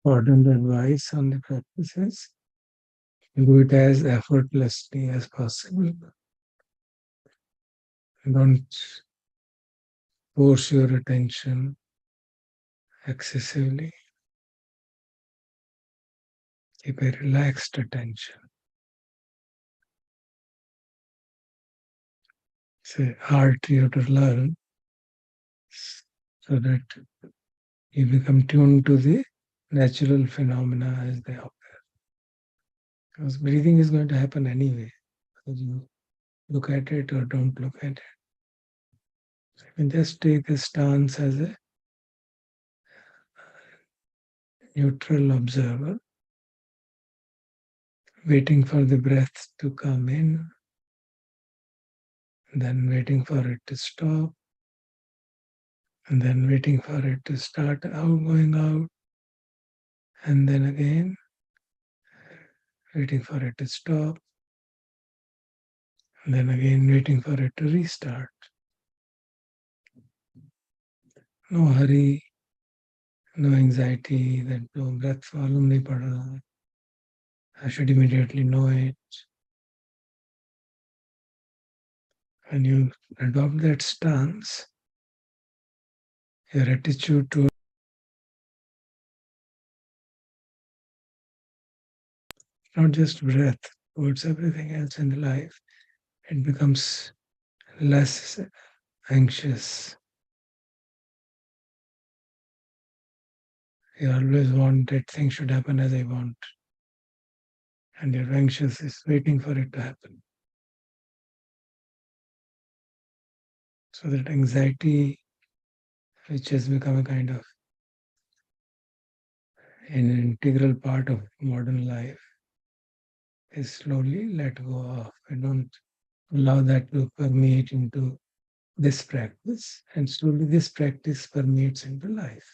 important advice on the practices. Do it as effortlessly as possible. Don't force your attention excessively. Keep a relaxed attention. It's a art you have to learn so that you become tuned to the natural phenomena as they occur. Because breathing is going to happen anyway, whether you look at it or don't look at it. So you can just take a stance as a neutral observer, waiting for the breath to come in, then waiting for it to stop, and then waiting for it to start out going out, and then again waiting for it to stop, and then again waiting for it to restart. No hurry, no anxiety that no breath मालूम नहीं पड़ रहा है. I should immediately know it. When you adopt that stance, your attitude to not just breath, towards everything else in life, it becomes less anxious. You always want that things should happen as I want, and you're anxious is waiting for it to happen. So that anxiety, which has become a kind of an integral part of modern life, is slowly let go of. We don't allow that to permeate into this practice, and slowly this practice permeates into life.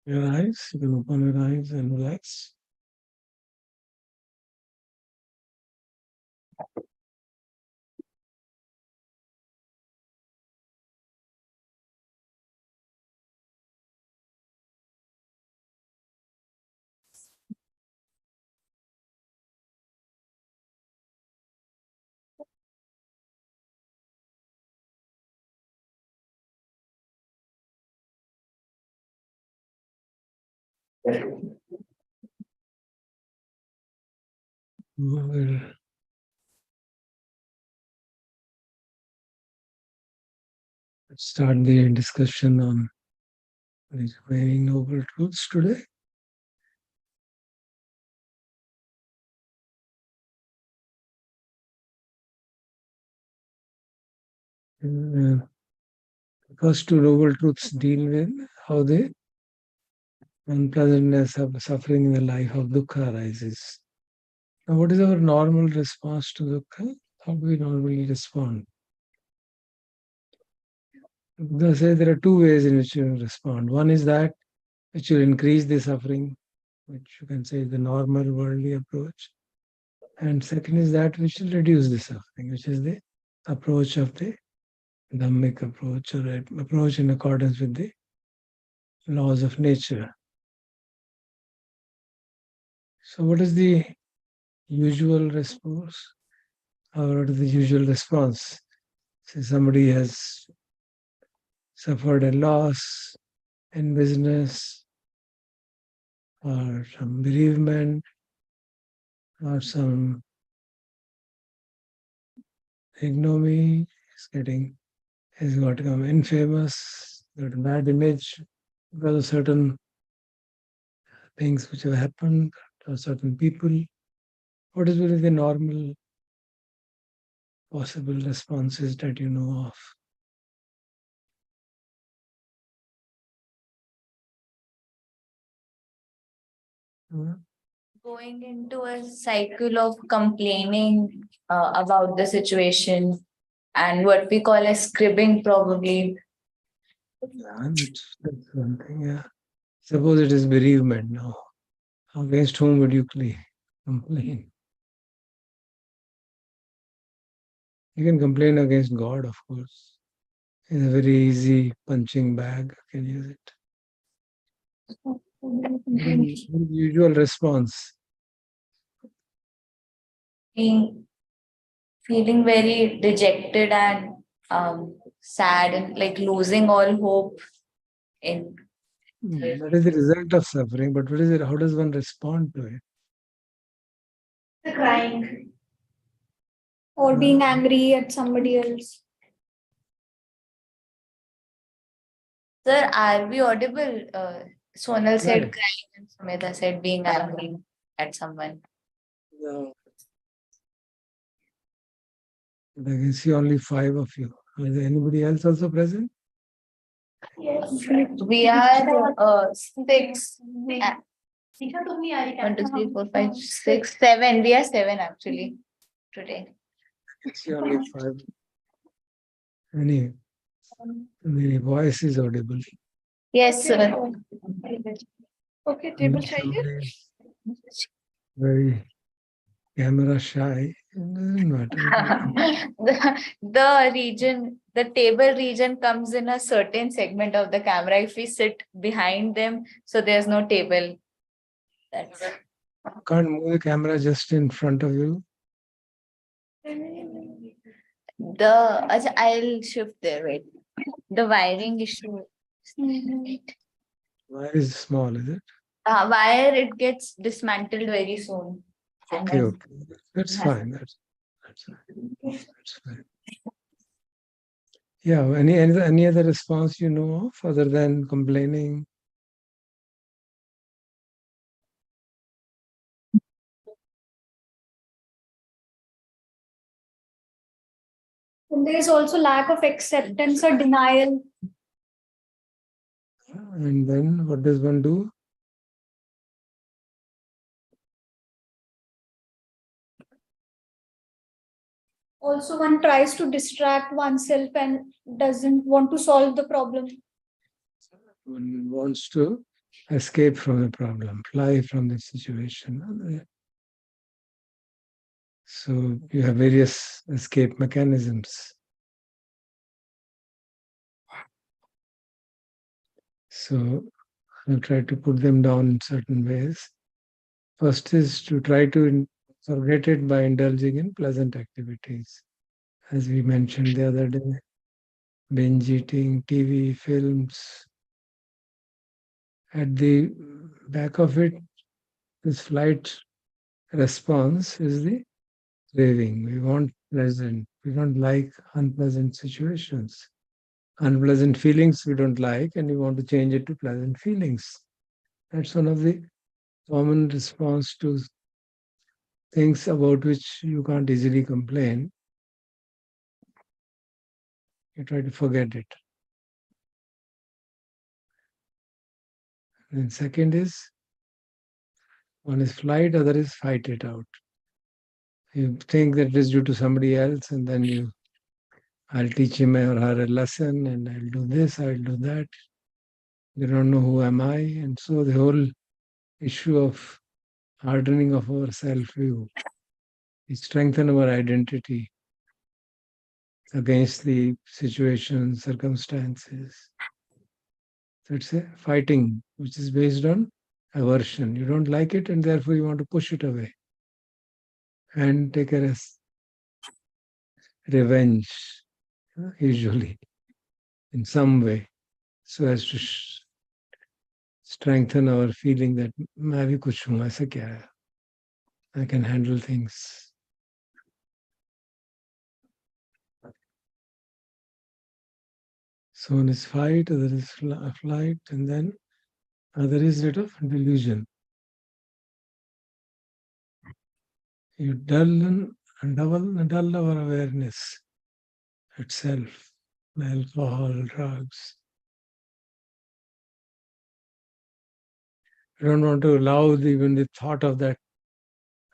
your eyes. You can open your eyes and relax. We'll start the discussion on the remaining noble truths today. The first two noble truths deal with how the unpleasantness of suffering in the life of dukkha arises. Now, what is our normal response to dukkha? How do we normally respond? They say there are two ways in which you respond. One is that which will increase the suffering, which you can say is the normal worldly approach. And second is that which will reduce the suffering, which is the approach of the Dhammic approach, or approach in accordance with the laws of nature. So, what is the usual response? Or what is the usual response? Say somebody has suffered a loss in business, or some bereavement, or some ignominy, has got become infamous, got a bad image because of certain things which have happened to certain people. What is really the normal possible responses that you know of? Going into a cycle of complaining about the situation and what we call as cribbing, probably. Yeah, that's one thing. Yeah. Suppose it is bereavement now. Against whom would you complain? You can complain against God, of course. It's a very easy punching bag. You can use it. The usual response. Feeling very dejected and sad and like losing all hope in. That is the result of suffering, but what is it? How does one respond to it? Crying or being angry at somebody else. Sir, are we audible? Sonal said Right. crying and Sumedha said being angry at someone. No. I can see only 5 of you. Is there anybody else also present? Yes. We are 6. 1, 2, 3, 4, 5, 6, 7. We are 7 actually today. I see only 5. Any the voice is audible. Yes, sir. Okay, table Somebody is very camera shy. It doesn't matter. The table region comes in a certain segment of the camera. If we sit behind them, so there's no table. That's Can't move the camera just in front of you. I'll shift there. Wait, the wiring issue. Wire is small, is it? Wire, it gets dismantled very soon. Okay, okay. That's fine. That's fine. That's fine. Yeah, any other response you know of other than complaining? And there is also lack of acceptance or denial. And then what does one do? Also, one tries to distract oneself and doesn't want to solve the problem. One wants to escape from the problem, fly from the situation. So you have various escape mechanisms. So I'll try to put them down in certain ways. First is to try to forget it by indulging in pleasant activities. As we mentioned the other day, binge eating, TV, films. At the back of it, this flight response is the craving. We want pleasant. We don't like unpleasant situations. Unpleasant feelings we don't like, and we want to change it to pleasant feelings. That's one of the common response to things about which you can't easily complain. You try to forget it. And second is, one is flight, other is fight it out. You think that it is due to somebody else, and then I'll teach him or her a lesson, and I'll do this, I'll do that. They don't know who am I, and so the whole issue of hardening of our self-view, it strengthens our identity against the situation, circumstances. So it's a fighting, which is based on aversion. You don't like it, and therefore you want to push it away and take a revenge, usually, in some way, so as to strengthen our feeling that मैं भी कुछ हूँ, ऐसा क्या है? I can handle things. So one is fight, other is flight, and then other is that of delusion. You dull our awareness itself, alcohol, drugs. You don't want to allow even the thought of that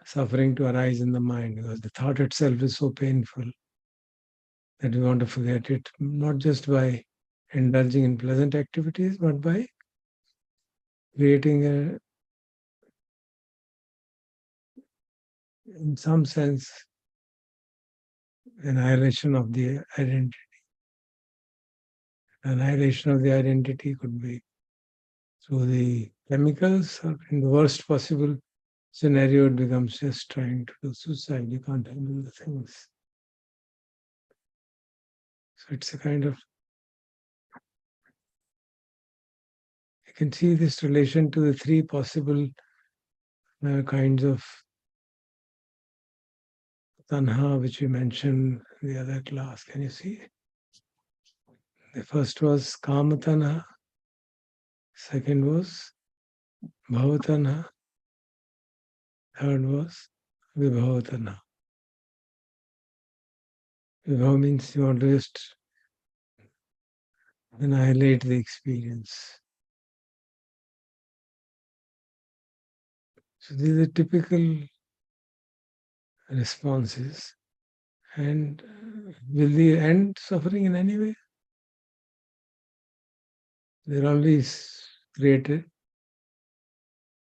suffering to arise in the mind, because the thought itself is so painful that we want to forget it, not just by indulging in pleasant activities, but by creating in some sense, annihilation of the identity. Annihilation of the identity could be through the chemicals, or in the worst possible scenario, it becomes just trying to do suicide. You can't handle the things. So it's a kind of, you can see this relation to the three possible kinds of tanha, which we mentioned in the other class. Can you see? The first was kama tanha, second was bhava tanha, third was vibhava tanha. Vibhava means you want to just annihilate the experience. So these are typical responses. And will they end suffering in any way? They're only created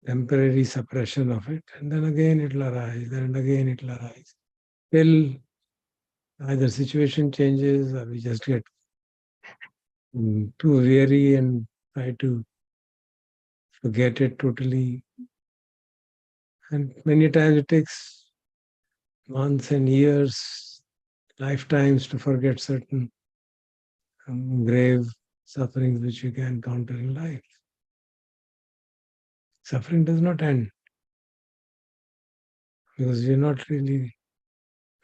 temporary suppression of it, and then again it will arise, and again it will arise. Till either situation changes, or we just get too weary and try to forget it totally. And many times it takes months and years, lifetimes to forget certain grave sufferings which you can encounter in life. Suffering does not end, because we have not really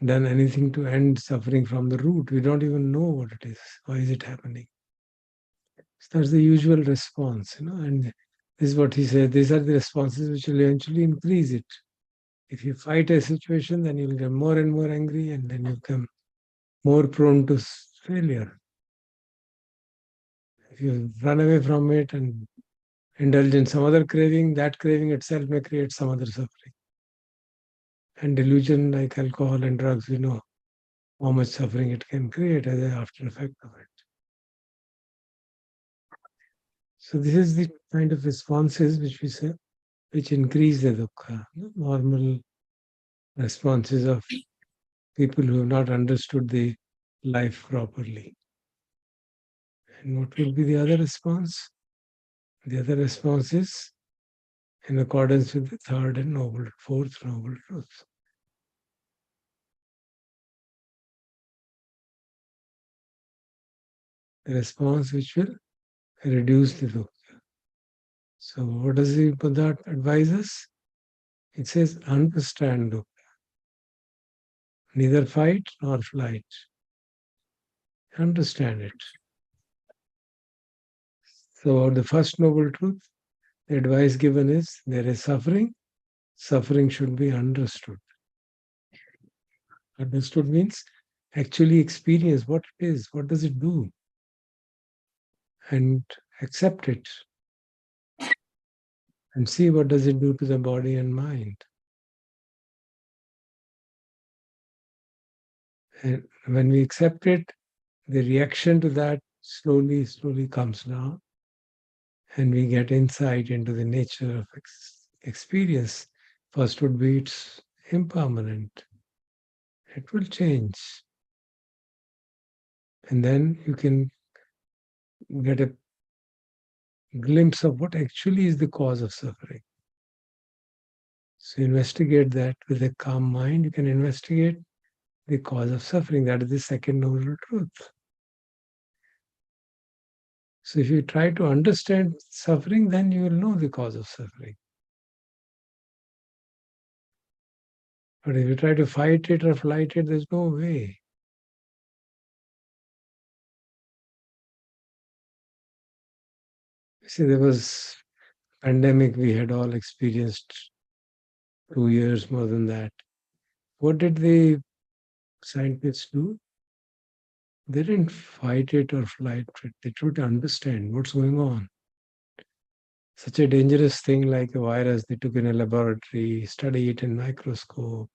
done anything to end suffering from the root. We don't even know what it is. Why is it happening? So that's the usual response, and this is what he said. These are the responses which will eventually increase it. If you fight a situation, then you'll get more and more angry, and then you become more prone to failure. If you run away from it and indulge in some other craving, that craving itself may create some other suffering. And delusion, like alcohol and drugs, we know how much suffering it can create as an after effect of it. So this is the kind of responses which we say, which increase the dukkha. Normal responses of people who have not understood the life properly. And what will be the other response? The other response is in accordance with the fourth noble truth. The response which will reduce the dukkha. So what does the Buddha advise us? It says, understand dukkha. Neither fight nor flight. Understand it. So the first noble truth, the advice given is, there is suffering. Suffering should be understood. Understood means actually experience what it is, what does it do, and accept it, and see what does it do to the body and mind. And when we accept it, the reaction to that slowly comes down, and we get insight into the nature of experience. First would be it's impermanent. It will change. And then you can get a glimpse of what actually is the cause of suffering. So investigate that with a calm mind. You can investigate the cause of suffering. That is the second noble truth. So if you try to understand suffering, then you will know the cause of suffering. But if you try to fight it or flight it, there's no way. See, there was pandemic we had all experienced 2 years, more than that. What did the scientists do? They didn't fight it or flight it. They tried to understand what's going on. Such a dangerous thing like a virus, they took in a laboratory, study it in microscope,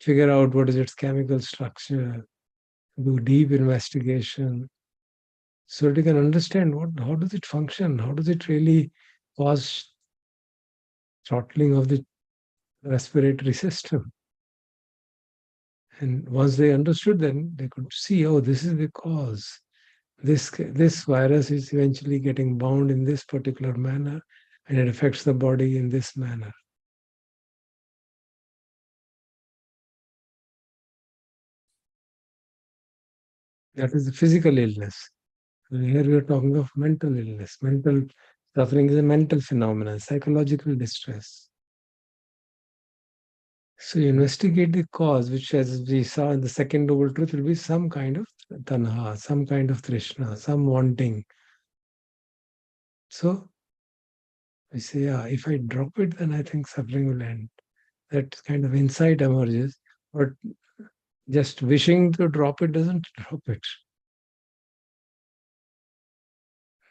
figure out what is its chemical structure, do deep investigation, so they can understand how does it function, how does it really cause throttling of the respiratory system. And once they understood, then they could see, oh, this is the cause. This virus is eventually getting bound in this particular manner, and it affects the body in this manner. That is the physical illness. Here we are talking of mental illness. Mental suffering is a mental phenomenon, psychological distress. So you investigate the cause, which, as we saw in the second noble truth, will be some kind of tanha, some kind of trishna, some wanting. So we say, yeah, if I drop it, then I think suffering will end. That kind of insight emerges, but just wishing to drop it doesn't drop it.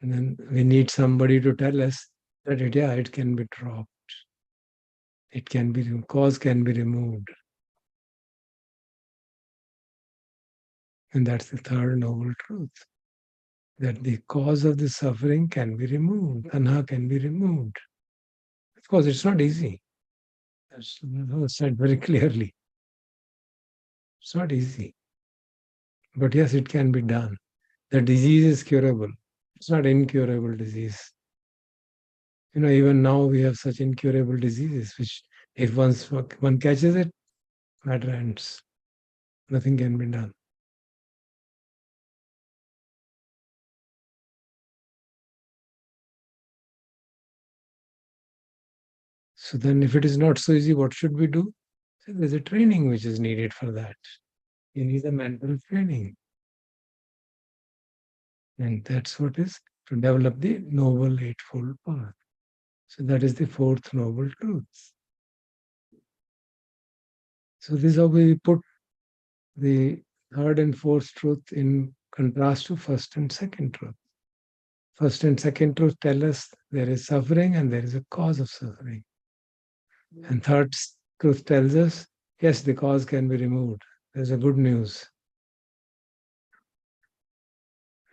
And then we need somebody to tell us that it can be dropped. It can be, cause can be removed. And that's the third noble truth. That the cause of the suffering can be removed. Tanha can be removed. Of course, it's not easy. That's said very clearly. It's not easy. But yes, it can be done. The disease is curable. It's not incurable disease. Even now we have such incurable diseases, which if one catches it, matter ends. Nothing can be done. So then if it is not so easy, what should we do? So there's a training which is needed for that. You need a mental training. And that's what is to develop the Noble Eightfold Path. So that is the fourth noble truth. So this is how we put the third and fourth truth in contrast to first and second truth. First and second truth tell us there is suffering and there is a cause of suffering. And third truth tells us, yes, the cause can be removed. There's a good news.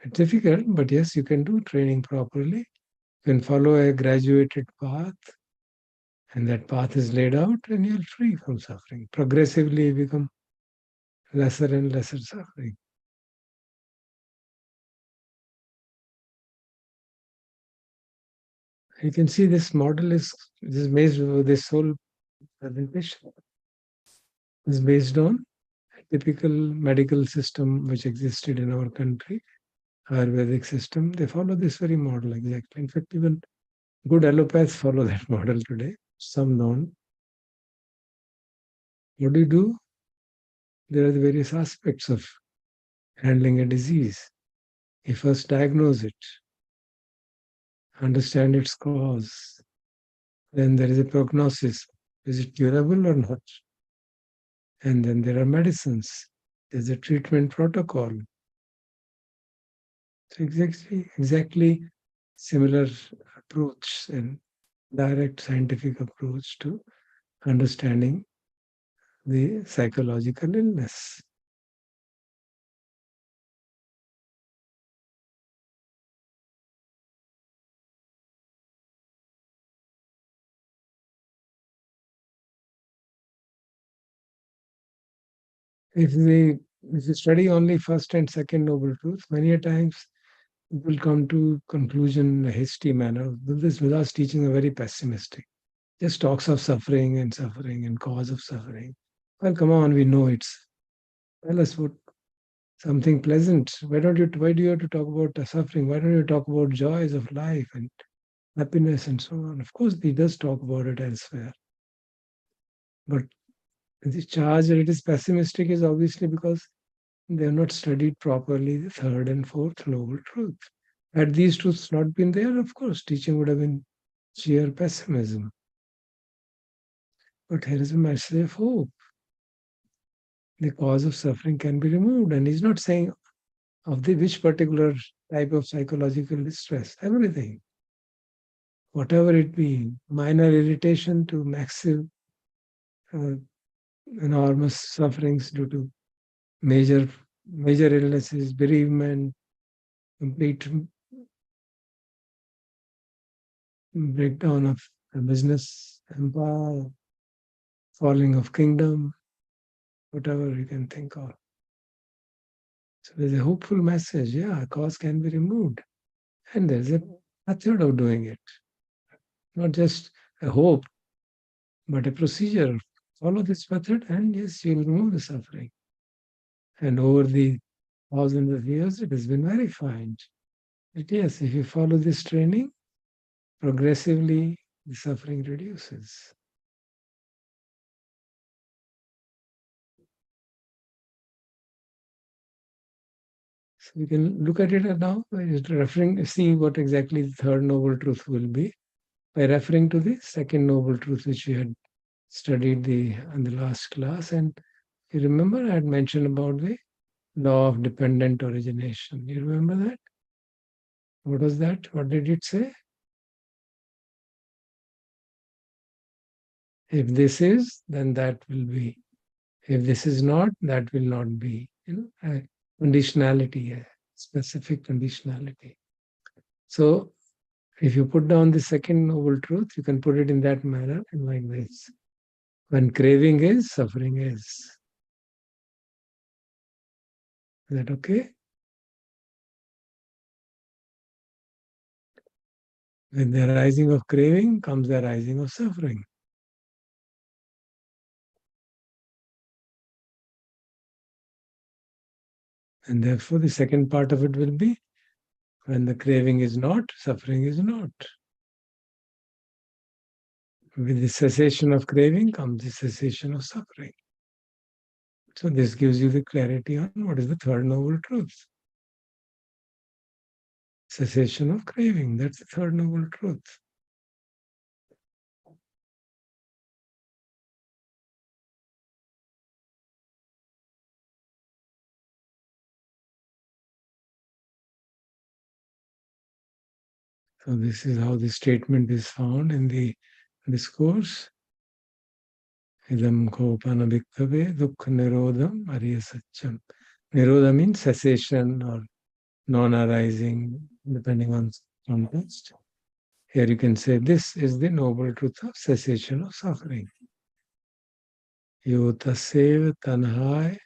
It's difficult, but yes, you can do training properly. You can follow a graduated path, and that path is laid out, and you're free from suffering. Progressively, you become lesser and lesser suffering. You can see this model is based on this whole presentation is based on a typical medical system which existed in our country, Ayurvedic system. They follow this very model exactly. In fact, even good allopaths follow that model today. Some don't. What do? There are the various aspects of handling a disease. You first diagnose it, understand its cause. Then there is a prognosis. Is it curable or not? And then there are medicines. There's a treatment protocol. So exactly similar approach and direct scientific approach to understanding the psychological illness. If you study only first and second noble truths, many a times people come to conclusion in a hasty manner. This Buddha's teaching are very pessimistic. Just talks of suffering and cause of suffering. Well, come on, we know it's. Tell us what something pleasant. Why do you have to talk about the suffering? Why don't you talk about joys of life and happiness and so on? Of course, he does talk about it elsewhere. But the charge that it is pessimistic is obviously because they have not studied properly the third and fourth noble truth. Had these truths not been there, of course, teaching would have been sheer pessimism. But here is a message of hope. The cause of suffering can be removed. And he's not saying of the which particular type of psychological distress, everything. Whatever it be, minor irritation to massive, enormous sufferings due to major illnesses, bereavement, complete breakdown of a business empire, falling of kingdom, whatever you can think of. So there's a hopeful message. Yeah, a cause can be removed. And there's a method of doing it. Not just a hope, but a procedure. Follow this method and yes, you'll remove the suffering. And over the thousands of years, it has been verified that yes, if you follow this training, progressively the suffering reduces. So we can look at it now by referring, see what exactly the third noble truth will be by referring to the second noble truth which we had studied in the last class. And you remember I had mentioned about the law of dependent origination. You remember that? What was that? What did it say? If this is, then that will be. If this is not, that will not be. A conditionality, a specific conditionality. So if you put down the second noble truth, you can put it in that manner and like this. When craving is, suffering is. Is that okay? With the arising of craving comes the arising of suffering. And therefore, the second part of it will be when the craving is not, suffering is not. With the cessation of craving comes the cessation of suffering. So, this gives you the clarity on what is the third noble truth. Cessation of craving, that's the third noble truth. So this is how the statement is found in the discourse. Idam kopana bhikkave dukkha nirodham ariya satcham. Nirodha means cessation or non-arising, depending on context. Here you can say, this is the noble truth of cessation of suffering. Yo tasev tanhai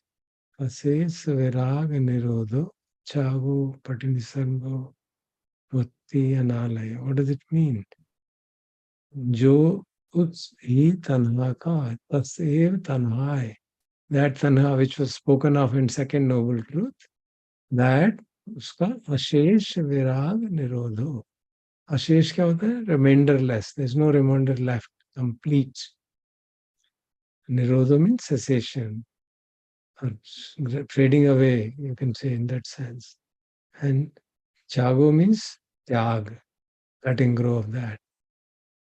ases virag nirodho chagu patinisango mutti analaya. What does it mean? Jo uts hi tanha ka tasev tanhai. That tanha which was spoken of in second noble truth, that uska ashesh virag nirodho. Ashesh क्या होता है? Remainderless. There's no remainder left. Complete. Nirodha means cessation or fading away, you can say in that sense. And chago means tyag, letting go of that.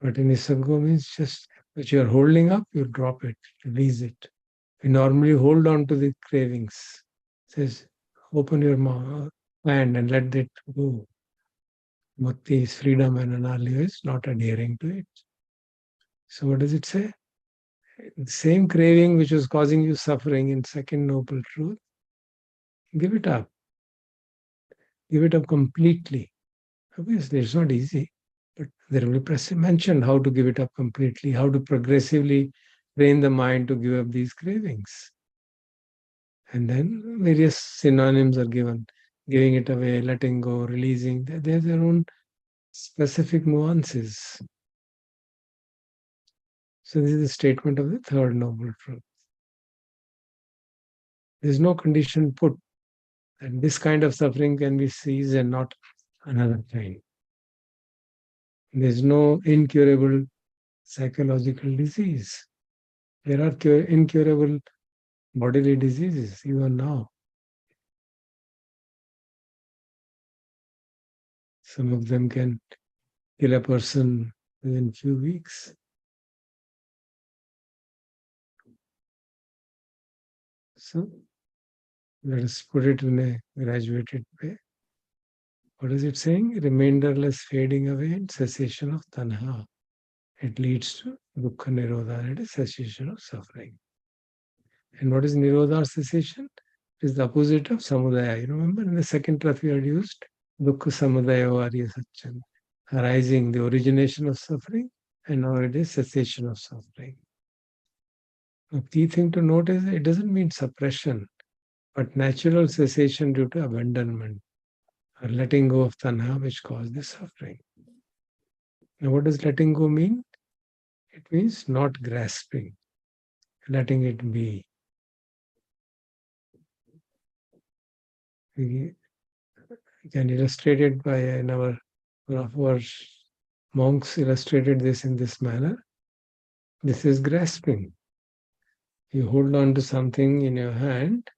But in Nisango means just which you are holding up, you drop it, release it. We normally hold on to the cravings. It says, open your hand and let it go. Mukti is freedom and anarya is not adhering to it. So what does it say? The same craving which was causing you suffering in second noble truth, give it up. Give it up completely. Obviously, it's not easy, but there will be mentioned how to give it up completely, how to progressively train the mind to give up these cravings. And then various synonyms are given, giving it away, letting go, releasing. They have their own specific nuances. So this is the statement of the third noble truth. There is no condition put that this kind of suffering can be ceased and not another kind. There is no incurable psychological disease. There are incurable bodily diseases even now. Some of them can kill a person within few weeks. So let us put it in a graduated way. What is it saying? Remainderless fading away and cessation of tanha. It leads to dukkha nirodha, and it is cessation of suffering. And what is nirodha or cessation? It is the opposite of samudaya. You remember in the second truth we had used dukkha samudaya arya satchan, arising, the origination of suffering, and now it is cessation of suffering. The key thing to note is it doesn't mean suppression, but natural cessation due to abandonment or letting go of tanha, which caused the suffering. Now, what does letting go mean? It means not grasping, letting it be. We can illustrate it by one of our monks illustrated this in this manner. This is grasping. You hold on to something in your hand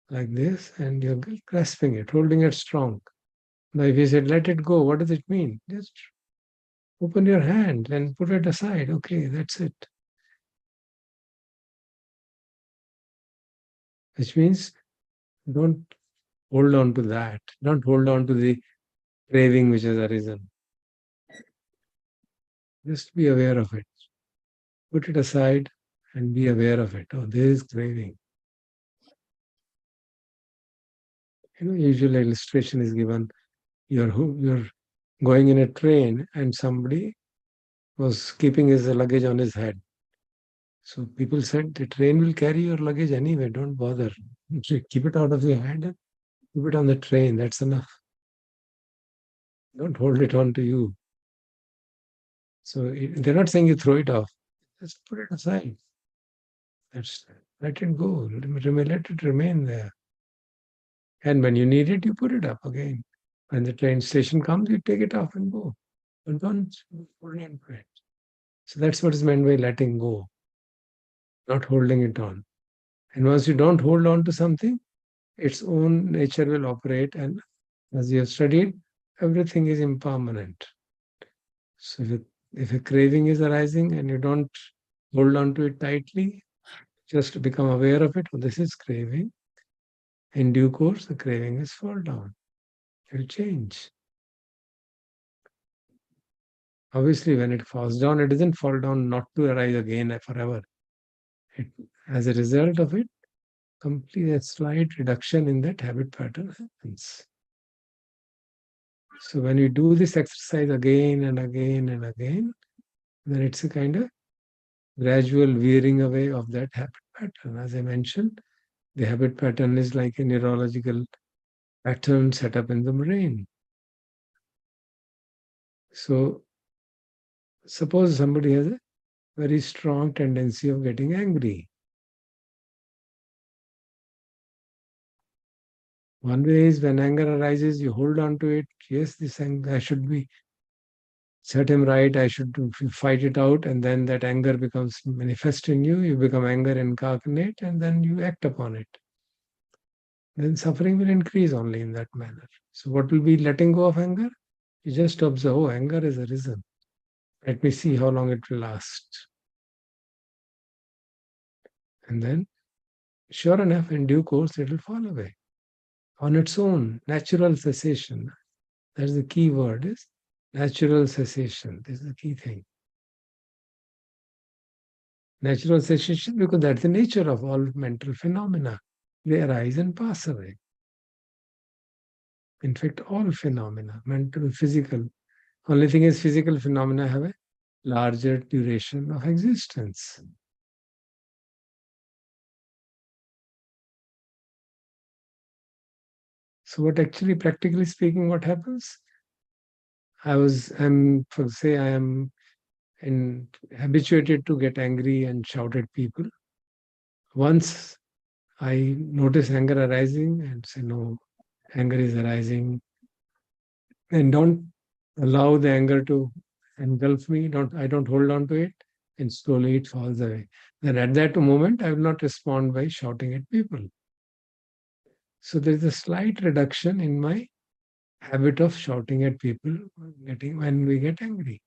like this and you're grasping it, holding it strong. Now, if you said, let it go, what does it mean? Just open your hand and put it aside. Okay, that's it. Which means don't hold on to that. Don't hold on to the craving which has arisen. Just be aware of it. Put it aside and be aware of it. Oh, there is craving. Usual illustration is given. You're going in a train and somebody was keeping his luggage on his head. So people said, the train will carry your luggage anyway, don't bother. Keep it out of your hand and keep it on the train, that's enough. Don't hold it on to you. So they're not saying you throw it off. Just put it aside. Let it go. Let it remain there. And when you need it, you put it up again. When the train station comes, you take it off and go. But don't hold on to it. So that's what is meant by letting go, not holding it on. And once you don't hold on to something, its own nature will operate. And as you have studied, everything is impermanent. So if a craving is arising and you don't hold on to it tightly, just become aware of it. Oh, this is craving. In due course, the craving will fall down. It will change. Obviously, when it falls down, it doesn't fall down not to arise again forever. As a result of it, complete a slight reduction in that habit pattern happens. So when you do this exercise again and again and again, then it's a kind of gradual wearing away of that habit pattern. As I mentioned, the habit pattern is like a neurological pattern set up in the brain. So suppose somebody has a very strong tendency of getting angry. One way is when anger arises, you hold on to it. Yes, this anger, I should be set him right, I should fight it out, and then that anger becomes manifest in you. You become anger incarnate, and then you act upon it. Then suffering will increase only in that manner. So, what will be letting go of anger? You just observe, oh, anger has arisen. Let me see how long it will last. And then, sure enough, in due course, it will fall away on its own, natural cessation. That's the key word, is natural cessation. This is the key thing. Natural cessation, because that's the nature of all mental phenomena. They arise and pass away. In fact, all phenomena, mental, physical. Only thing is, physical phenomena have a larger duration of existence. So, what actually, practically speaking, what happens? I am habituated to get angry and shout at people. Once I notice anger arising and say, no, anger is arising, and don't allow the anger to engulf me. I don't hold on to it, and slowly it falls away. Then at that moment, I will not respond by shouting at people. So there's a slight reduction in my habit of shouting at people when we get angry.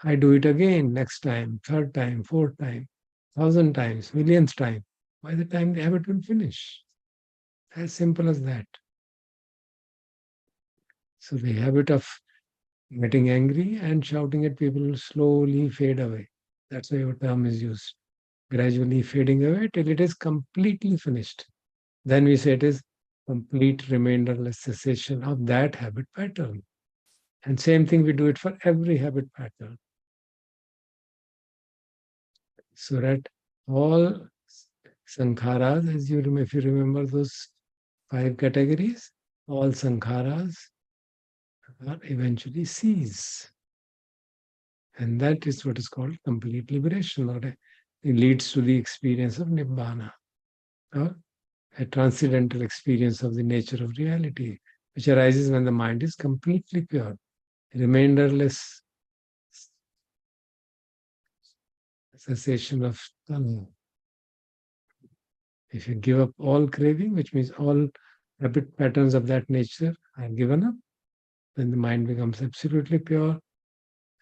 I do it again next time, third time, fourth time, 1,000 times, millionth time. By the time the habit will finish. As simple as that. So the habit of getting angry and shouting at people will slowly fade away. That's why your term is used. Gradually fading away till it is completely finished. Then we say it is complete remainderless cessation of that habit pattern. And same thing, we do it for every habit pattern. So that all sankharas, if you remember those 5 categories, all sankharas are eventually cease. And that is what is called complete liberation, or it leads to the experience of nibbana, or a transcendental experience of the nature of reality, which arises when the mind is completely pure, remainderless cessation of tanha. If you give up all craving, which means all habit patterns of that nature are given up, then the mind becomes absolutely pure,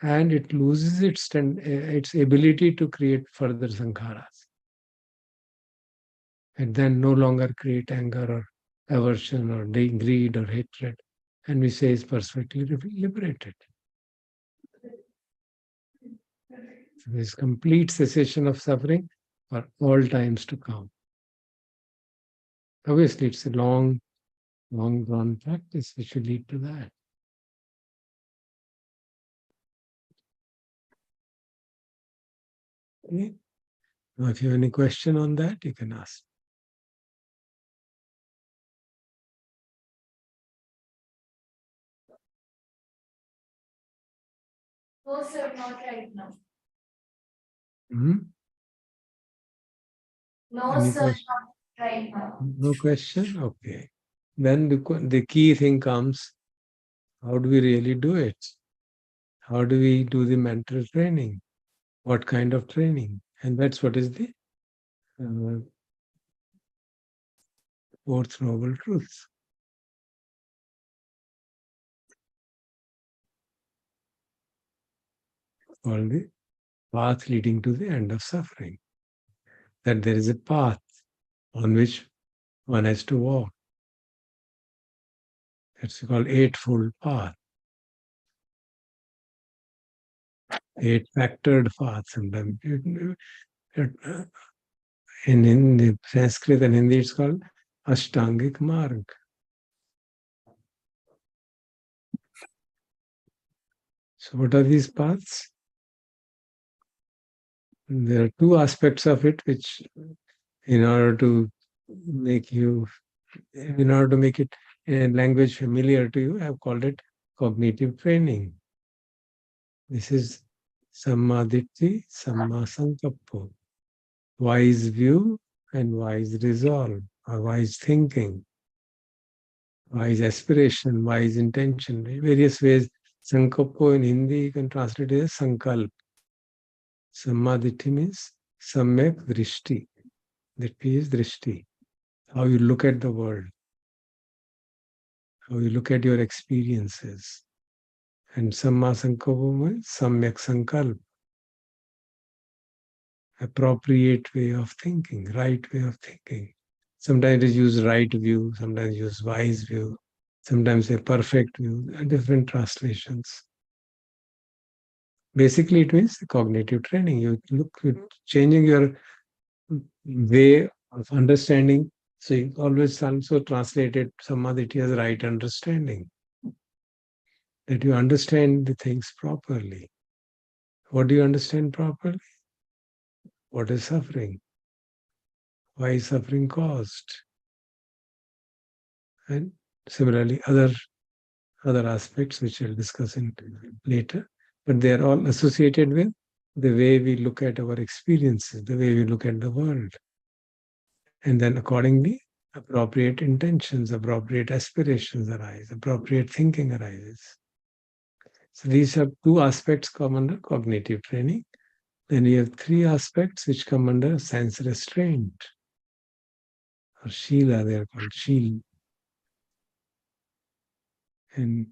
and it loses its ability to create further sankharas. And then no longer create anger or aversion or greed or hatred. And we say is perfectly liberated. So there is complete cessation of suffering for all times to come. Obviously, it's a long drawn practice which will lead to that. Okay. Now, if you have any question on that, you can ask. No, sir, not right now. Hmm? No, Any sir, question? not right now. No question? Okay. Then the key thing comes, how do we really do it? How do we do the mental training? What kind of training? And that's what is the fourth noble truth, called the path leading to the end of suffering. That there is a path on which one has to walk. It's called Eightfold Path. 8-factored path sometimes. In the Sanskrit and Hindi, it's called Ashtangik Marg. So what are these paths? There are two aspects of it which, in order to make it in language familiar to you, I've called it cognitive training. This is Sammaditthi, Samma Sankappa, wise view and wise resolve, or wise thinking, wise aspiration, wise intention. In various ways, Sankappa in Hindi you can translate it as Sankalp. Sammaditthi means Samyak Drishti. Ditthi is Drishti. How you look at the world, how you look at your experiences. And Samma Sankappa means Samyak Sankalp. Appropriate way of thinking, right way of thinking. Sometimes it is used right view, sometimes use wise view, sometimes a perfect view, and different translations. Basically, it means cognitive training. You look at changing your way of understanding. So you always also translate it Sammaditthi as right understanding. That you understand the things properly. What do you understand properly? What is suffering? Why is suffering caused? And similarly, other aspects which we'll discuss in later, but they are all associated with the way we look at our experiences, the way we look at the world. And then accordingly, appropriate intentions, appropriate aspirations arise, appropriate thinking arises. So these are two aspects come under cognitive training. Then we have three aspects which come under sense restraint, or Shila, they are called Shil. And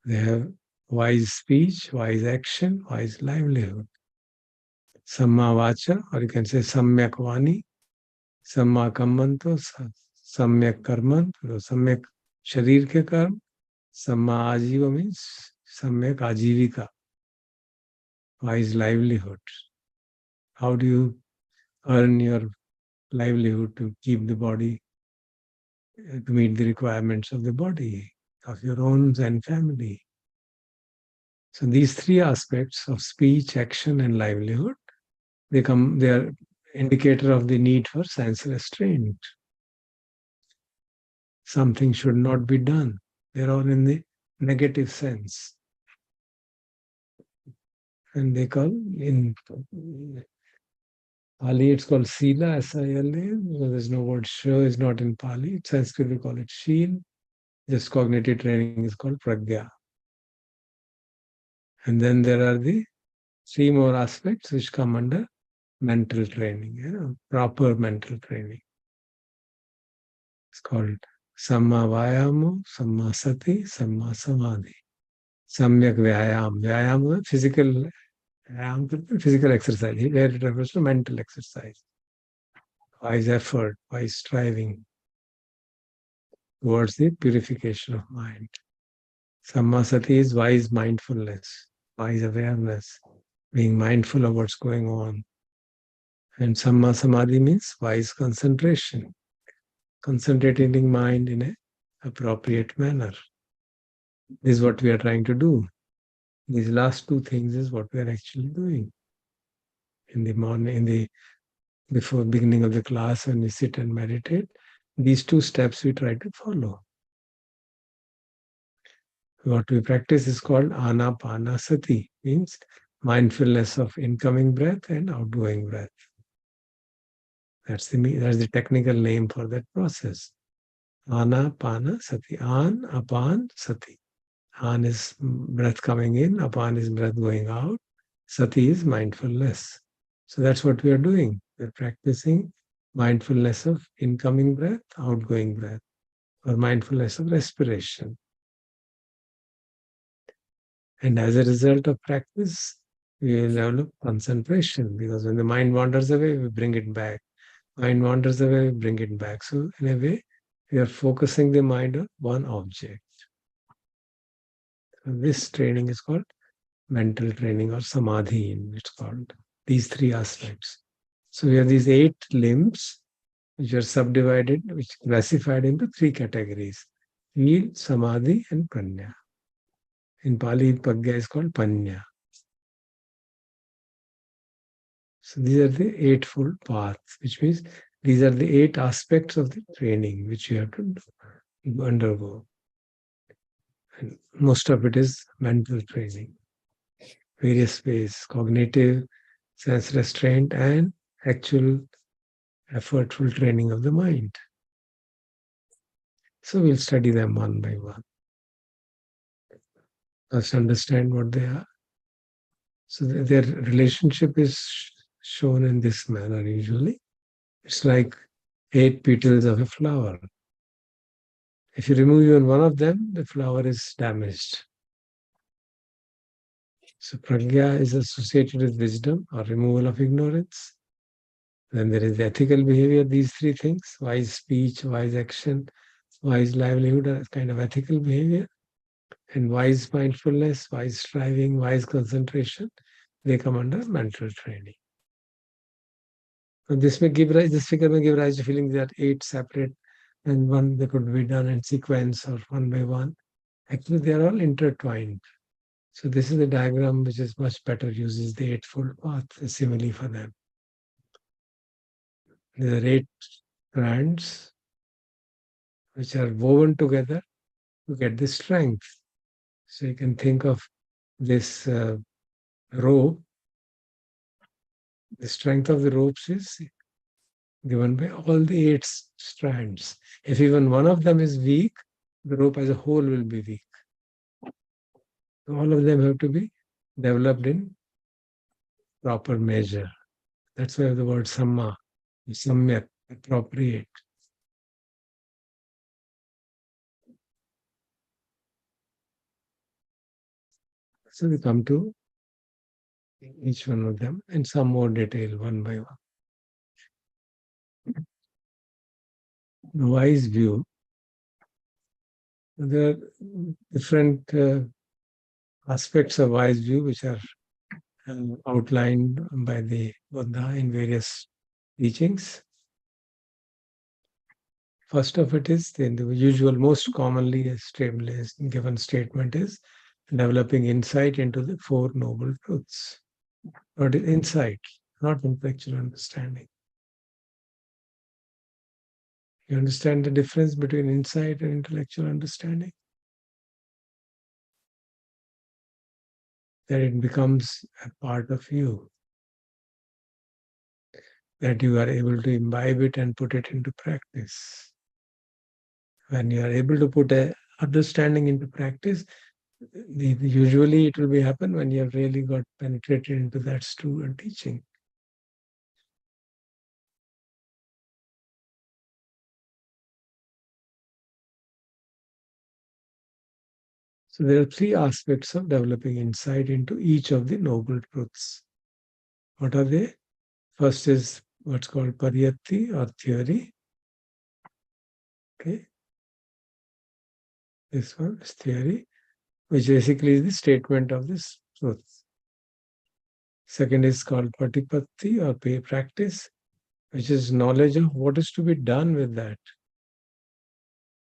they have wise speech, wise action, wise livelihood. Samma vacha, or you can say Samyak vani, Samma kammanto, Samyak karman, Samyak sharir ke karm, Samma ajiva means Samyak ajivika, wise livelihood. How do you earn your livelihood to keep the body, to meet the requirements of the body, of your own and family? So these three aspects of speech, action, and livelihood, they are indicator of the need for sense restraint. Something should not be done. They're all in the negative sense. And they call in Pali, it's called Sila, S-I-L-A. There's no word Sha is not in Pali. In Sanskrit, we call it Sheel. Just cognitive training is called Pragya. And then there are the three more aspects which come under mental training, proper mental training. It's called Samma Vayamo, Samma Sati, Samma Samadhi. Samyak Vyayam. Vyayam is physical exercise. Here it refers to mental exercise. Wise effort, wise striving towards the purification of mind. Samma Sati is wise mindfulness, wise awareness, being mindful of what's going on. And Samma Samadhi means wise concentration, concentrating mind in an appropriate manner. This is what we are trying to do. These last two things is what we are actually doing. In the morning, before beginning of the class, when we sit and meditate, these two steps we try to follow. What we practice is called Anapanasati, means mindfulness of incoming breath and outgoing breath. That's the technical name for that process. Anapanasati. An, apan, sati. An is breath coming in, apan is breath going out, sati is mindfulness. So that's what we are doing. We're practicing mindfulness of incoming breath, outgoing breath, or mindfulness of respiration. And as a result of practice, we will develop concentration, because when the mind wanders away, we bring it back. Mind wanders away, we bring it back. So in a way, we are focusing the mind on one object. So this training is called mental training, or samadhi, it's called. These three aspects. So we have these 8 limbs which are subdivided, which are classified into 3 categories: feel, samadhi, and prajna. In Pali, Pragya is called Panya. So these are the eightfold paths, which means these are the 8 aspects of the training which you have to undergo. And most of it is mental training, various ways, cognitive, sense restraint, and actual effortful training of the mind. So we'll study them one by one. First, understand what they are. So their relationship is shown in this manner usually. It's like 8 petals of a flower. If you remove even one of them, the flower is damaged. So pragya is associated with wisdom or removal of ignorance. Then there is ethical behavior, these 3 things: wise speech, wise action, wise livelihood, are kind of ethical behavior. And wise mindfulness, wise striving, wise concentration, they come under mental training. And this figure may give rise to feeling there are 8 separate, and one they could be done in sequence or one by one. Actually, they are all intertwined. So this is a diagram which is much better, uses the eightfold path, a simile for them. There are 8 strands which are woven together to get the strength. So you can think of this rope. The strength of the ropes is given by all the 8 strands. If even one of them is weak, the rope as a whole will be weak. All of them have to be developed in proper measure. That's why the word samma, samyak, appropriate. So we come to each one of them in some more detail, one by one. The wise view. There are different aspects of wise view which are outlined by the Buddha in various teachings. First of it is the usual, most commonly given statement is developing insight into the 4 noble truths. Not insight, not intellectual understanding. You understand the difference between insight and intellectual understanding? That it becomes a part of you. That you are able to imbibe it and put it into practice. When you are able to put a understanding into practice, usually it will be happen when you have really got penetrated into that true teaching. So there are 3 aspects of developing insight into each of the noble truths. What are they? First is what's called pariyatti or theory. Okay. This one is theory, which basically is the statement of this truth. Second is called patipatti or practice, which is knowledge of what is to be done with that.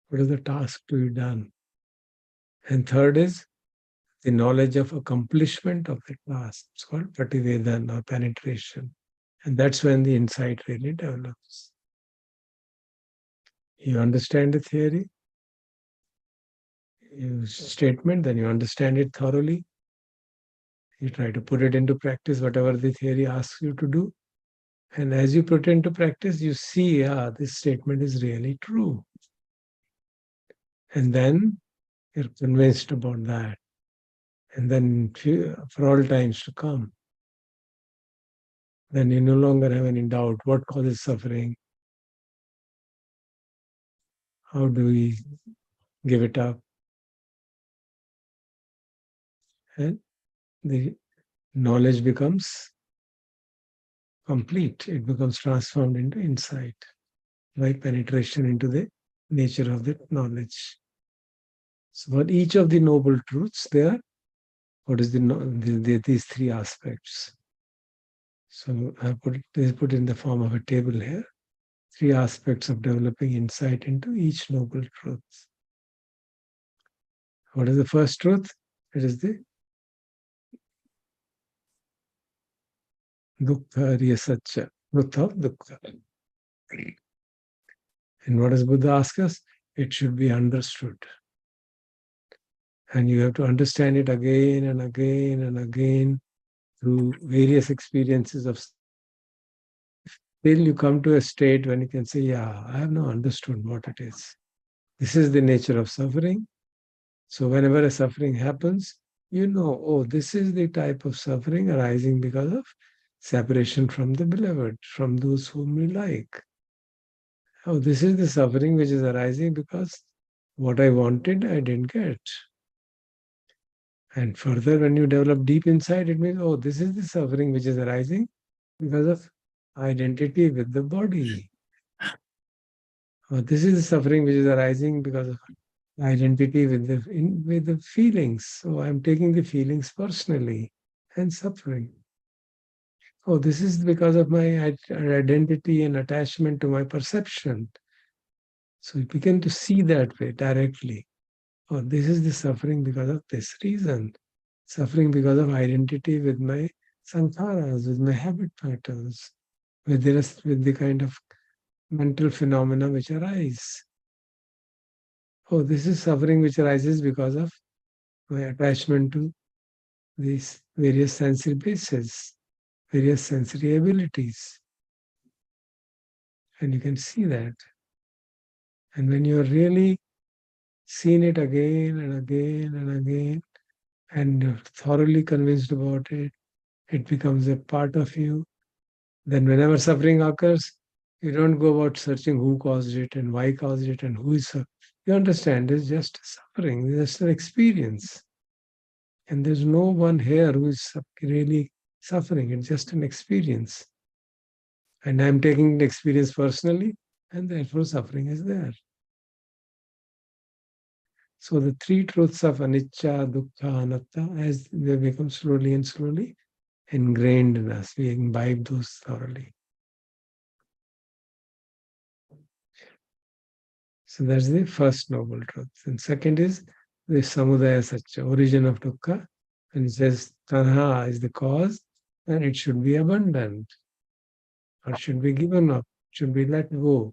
What is the task to be done? And third is the knowledge of accomplishment of the task. It's called pativedan or penetration. And that's when the insight really develops. You understand the theory, statement, then you understand it thoroughly. You try to put it into practice, whatever the theory asks you to do. And as you put it into practice, you see, this statement is really true. And then you're convinced about that. And then for all times to come, then you no longer have any doubt what causes suffering. How do we give it up? And the knowledge becomes complete. It becomes transformed into insight by penetration into the nature of that knowledge. So for each of the noble truths, there, what is these 3 aspects? So I put in the form of a table here. 3 aspects of developing insight into each noble truth. What is the first truth? It is the dukkha ariya satya, truth of dukkha. And what does Buddha ask us? It should be understood. And you have to understand it again and again and again through various experiences of till you come to a state when you can say, yeah, I have now understood what it is. This is the nature of suffering. So whenever a suffering happens, you know, oh, this is the type of suffering arising because of separation from the beloved, from those whom we like. Oh, this is the suffering which is arising because what I wanted, I didn't get. And further, when you develop deep inside, it means, oh, this is the suffering which is arising because of identity with the body. Or this is the suffering which is arising because of identity with the feelings. So I'm taking the feelings personally and suffering. Oh, this is because of my identity and attachment to my perception. So you begin to see that way directly. Oh, this is the suffering because of this reason. Suffering because of identity with my sankharas, with my habit patterns, with the kind of mental phenomena which arise. Oh, this is suffering which arises because of my attachment to these various sensory bases, various sensory abilities. And you can see that. And when you're really seen it again and again and again, and you're thoroughly convinced about it, it becomes a part of you. Then whenever suffering occurs, you don't go about searching who caused it and why caused it and who is suffering. You understand it's just suffering, it's just an experience. And there's no one here who is really suffering. It's just an experience. And I'm taking the experience personally, and therefore suffering is there. So the three truths of anicca, dukkha, anatta, as they become slowly and slowly ingrained in us, we imbibe those thoroughly. So that's the first noble truth. And second is the samudaya satya, origin of dukkha. And it says tanha is the cause, and it should be abundant, or should be given up, should be let go.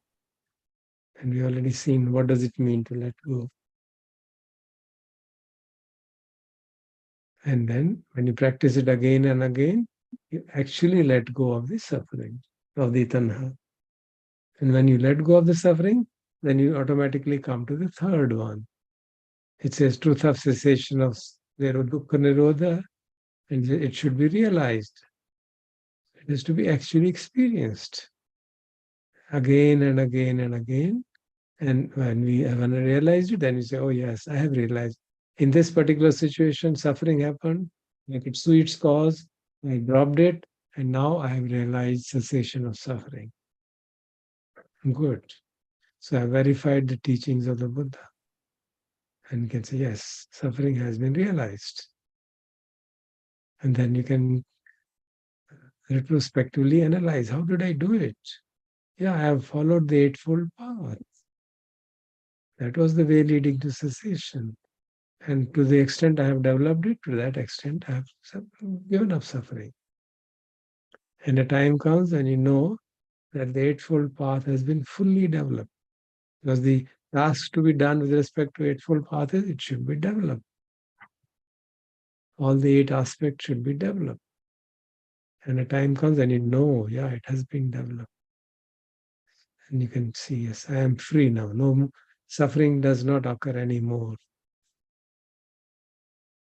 And we already seen what does it mean to let go. And then when you practice it again and again, you actually let go of the suffering, of the tanha. And when you let go of the suffering, then you automatically come to the third one. It says truth of cessation of dukkha nirodha, and it should be realized. It is to be actually experienced again and again and again. And when we haven't realized it, then you say, oh yes, I have realized. In this particular situation, suffering happened, like its sweet cause, I dropped it, and now I have realized cessation of suffering. Good. So I verified the teachings of the Buddha. And you can say, yes, suffering has been realized. And then you can retrospectively analyze, how did I do it? Yeah, I have followed the Eightfold Path. That was the way leading to cessation. And to the extent I have developed it, to that extent I have given up suffering. And a time comes when you know that the Eightfold Path has been fully developed. Because the task to be done with respect to Eightfold Path is it should be developed. All the 8 aspects should be developed. And a time comes and you know, yeah, it has been developed. And you can see, yes, I am free now. No suffering does not occur anymore.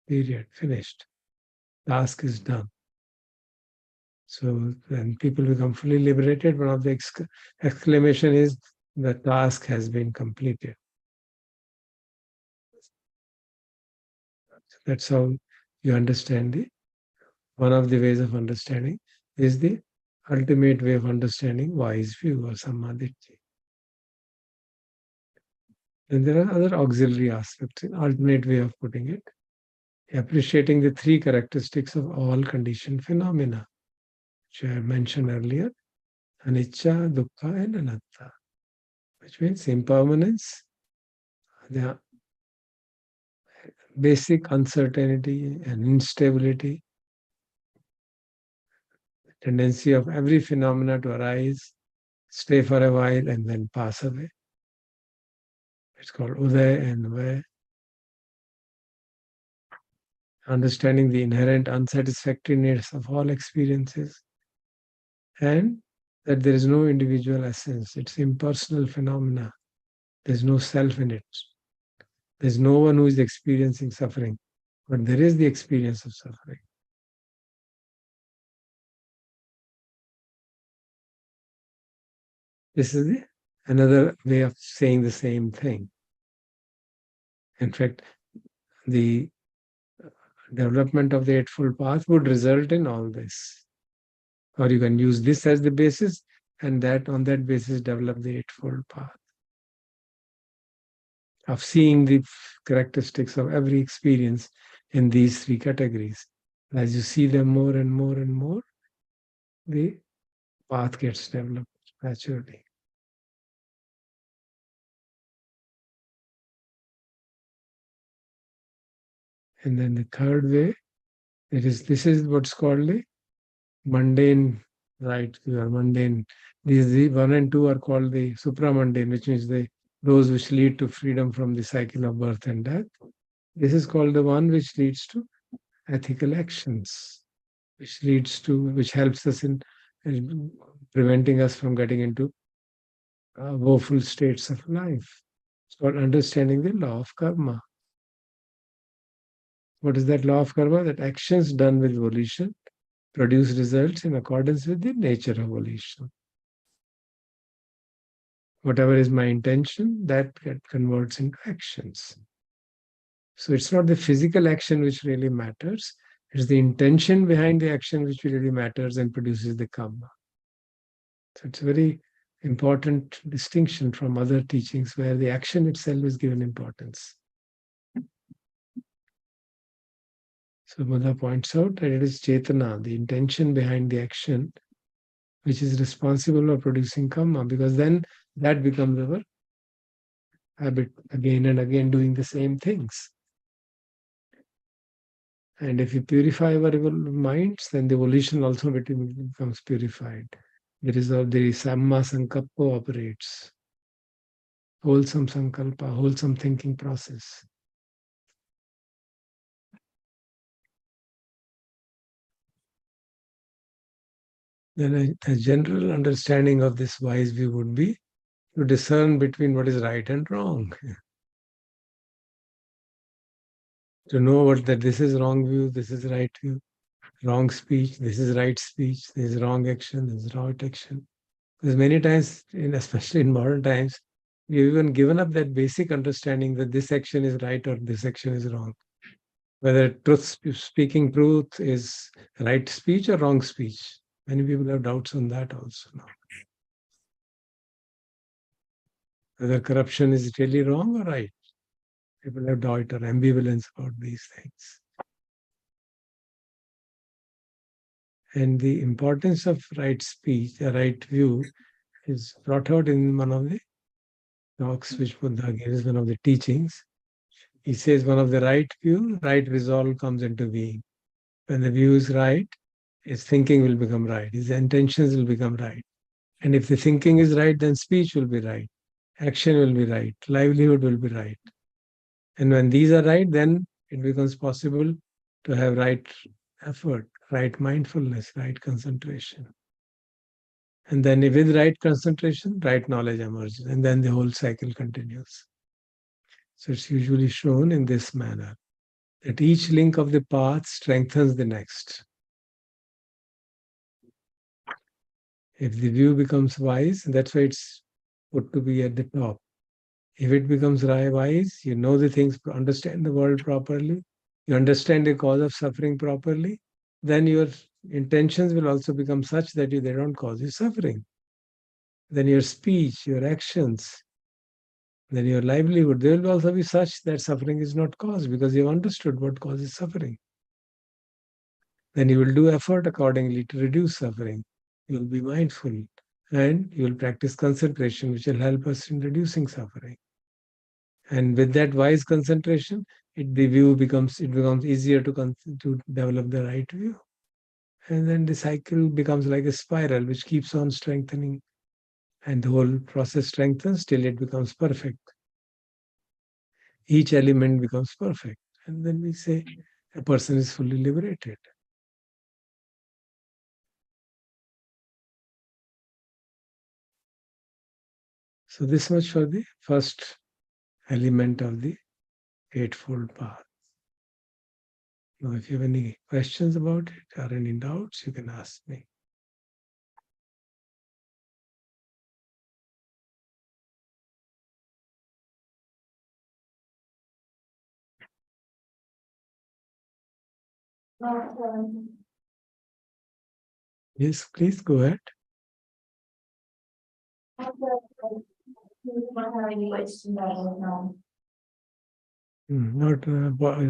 Period. Finished. Task is done. So when people become fully liberated, one of the exclamation is, the task has been completed. That's how you understand it. One of the ways of understanding is the ultimate way of understanding wise view or samadhi. And there are other auxiliary aspects, an alternate way of putting it, appreciating the 3 characteristics of all conditioned phenomena, which I mentioned earlier, anicca, dukkha, and anatta, which means impermanence, the basic uncertainty and instability, tendency of every phenomena to arise, stay for a while, and then pass away. It's called Uday and Vay. Understanding the inherent unsatisfactoriness of all experiences, and that there is no individual essence. It's impersonal phenomena. There's no self in it. There's no one who is experiencing suffering, but there is the experience of suffering. This is another way of saying the same thing. In fact, the development of the Eightfold Path would result in all this. Or you can use this as the basis, and that on that basis develop the Eightfold Path of seeing the characteristics of every experience in these three categories. As you see them more and more and more, the path gets developed naturally. And then the third way, this is what's called the mundane right view or mundane. These 1 and 2 are called the supramundane, which means those which lead to freedom from the cycle of birth and death. This is called the one which leads to ethical actions, which helps us in preventing us from getting into woeful states of life. It's called understanding the law of karma. What is that law of karma? That actions done with volition produce results in accordance with the nature of volition. Whatever is my intention, that converts into actions. So it's not the physical action which really matters. It's the intention behind the action which really matters and produces the karma. So it's a very important distinction from other teachings where the action itself is given importance. So Buddha points out that it is Chetana, the intention behind the action, which is responsible for producing karma, because then that becomes our habit again and again doing the same things. And if we purify our minds, then the volition also becomes purified. There is the Samma Sankappa operates. Wholesome Sankalpa, wholesome thinking process. Then a general understanding of this wise view would be to discern between what is right and wrong. To know that this is wrong view, this is right view, wrong speech, this is right speech, this is wrong action, this is right action. Because many times, especially in modern times, we've even given up that basic understanding that this action is right or this action is wrong. Whether speaking truth is right speech or wrong speech. Many people have doubts on that also now. Whether corruption is really wrong or right. People have doubt or ambivalence about these things. And the importance of right speech, a right view, is brought out in one of the talks which Buddha gives, one of the teachings. He says one of the right view, right resolve comes into being. When the view is right, his thinking will become right, his intentions will become right. And if the thinking is right, then speech will be right, action will be right, livelihood will be right. And when these are right, then it becomes possible to have right effort, right mindfulness, right concentration. And then with right concentration, right knowledge emerges, and then the whole cycle continues. So it's usually shown in this manner, that each link of the path strengthens the next. If the view becomes wise, that's why it's put to be at the top. If it becomes wise, you know the things, understand the world properly, you understand the cause of suffering properly, then your intentions will also become such that they don't cause you suffering. Then your speech, your actions, then your livelihood, they will also be such that suffering is not caused because you've understood what causes suffering. Then you will do effort accordingly to reduce suffering. You will be mindful and you will practice concentration, which will help us in reducing suffering. And with that wise concentration, the view becomes easier to develop the right view. And then the cycle becomes like a spiral which keeps on strengthening, and the whole process strengthens till it becomes perfect. Each element becomes perfect. And then we say a person is fully liberated. So this much for the first element of the Eightfold Path. Now, if you have any questions about it or any doubts, you can ask me. Yes, please go ahead. Not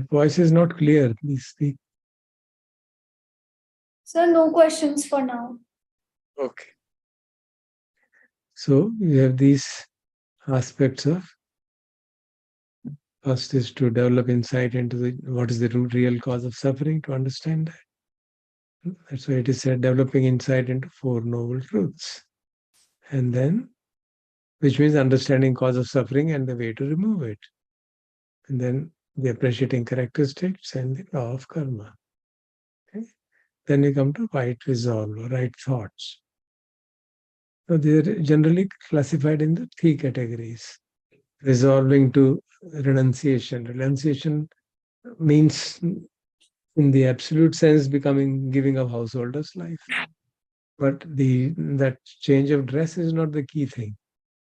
voice is not clear. Please speak. Sir, no questions for now. Okay. So you have these aspects of. First is to develop insight into what is the real cause of suffering, to understand that. That's why it is said developing insight into Four Noble Truths. And then, which means understanding cause of suffering and the way to remove it. And then the appreciating characteristics and the law of karma. Okay? Then we come to right resolve or right thoughts. So they are generally classified in the three categories. Resolving to renunciation. Renunciation means, in the absolute sense, giving up householder's life. But that change of dress is not the key thing.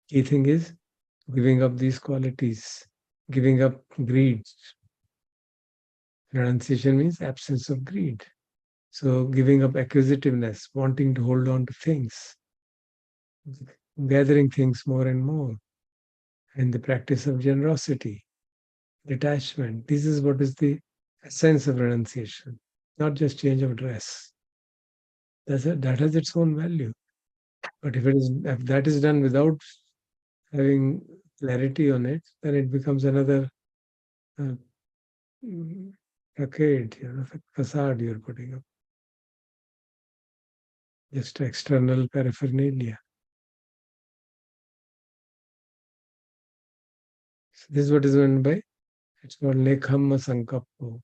Key thing is giving up these qualities, giving up greed. Renunciation means absence of greed. So giving up acquisitiveness, wanting to hold on to things, gathering things more and more, and the practice of generosity, detachment. This is what is the essence of renunciation, not just change of dress. That has its own value. But if that is done without having clarity on it, then it becomes another uh, facade, facade you're putting up. Just external paraphernalia. So this is what is meant by, it's called Nekhamma Sankappo,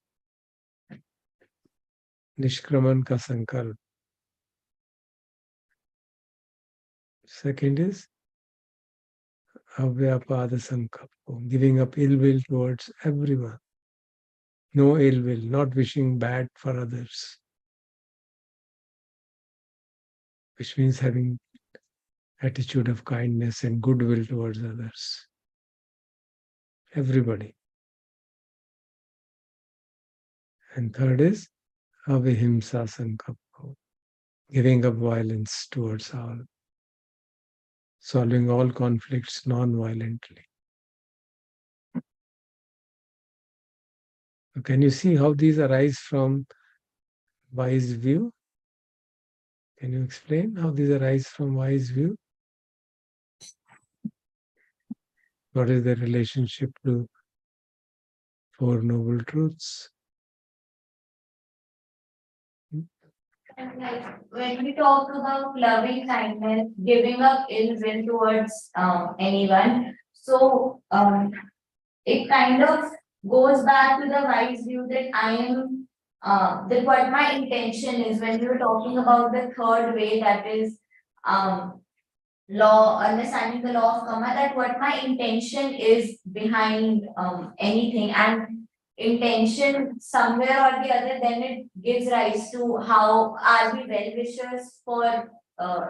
Nishkraman Ka Sankalp. Second is Avyapada Sankappo, giving up ill will towards everyone. No ill will, not wishing bad for others, which means having attitude of kindness and goodwill towards others. Everybody. And third is Avihimsa Sankappo, giving up violence towards all, solving all conflicts non-violently. Can you see how these arise from wise view? Can you explain how these arise from wise view? What is the relationship to Four Noble Truths? And like when we talk about loving kindness, giving up ill will towards anyone, so it kind of goes back to the wise view that I am that what my intention is when we were talking about the third way, that is um understanding the law of karma, that what my intention is behind anything, and intention somewhere or the other, then it gives rise to how are we well wishers for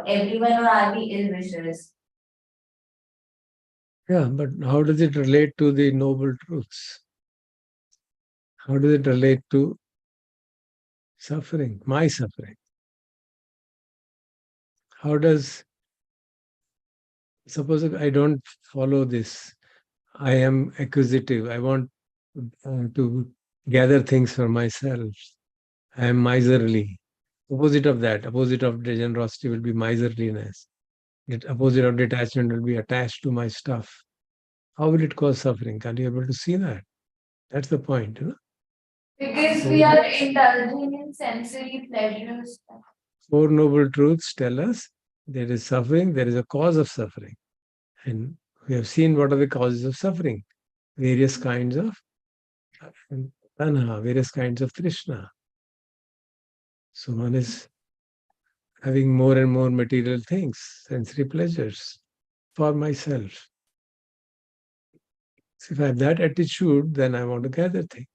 everyone, or are we ill wishers. Yeah, but how does it relate to the Noble Truths? How does it relate to suffering, my suffering? How does, suppose I don't follow this, I am acquisitive, I want to gather things for myself, I am miserly. Opposite of that, opposite of generosity will be miserliness. The opposite of detachment will be attached to my stuff. how will it cause suffering? Are you able to see that? That's the point. Because we are indulging in sensory pleasures. Four Noble Truths tell us there is suffering, there is a cause of suffering. And we have seen what are the causes of suffering. Various kinds of tanha, various kinds of trishna. So one is having more and more material things, sensory pleasures for myself. So if I have that attitude, then I want to gather things.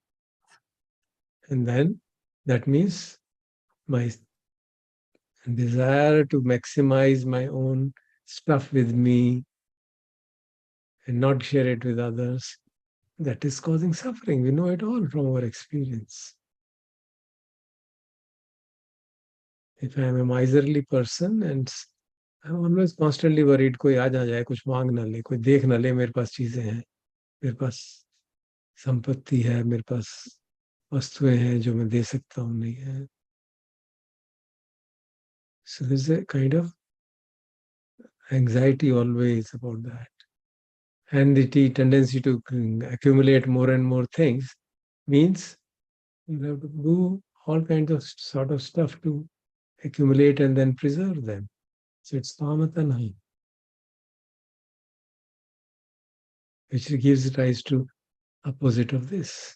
And then that means my desire to maximize my own stuff with me and not share it with others, that is causing suffering. We know it all from our experience. If I am a miserly person and I'm always constantly worried कोई आ ना जाए, कुछ मांग ना ले, कोई देख ना ले मेरे पास चीजें हैं, मेरे पास संपत्ति है, मेरे पास वस्तुएं हैं जो मैं दे सकता हूँ नहीं है. So there's a kind of anxiety always about that. And the tendency to accumulate more and more things means you have to do all kinds of sort of stuff to accumulate and then preserve them. So it's tamatanha, which gives rise to opposite of this.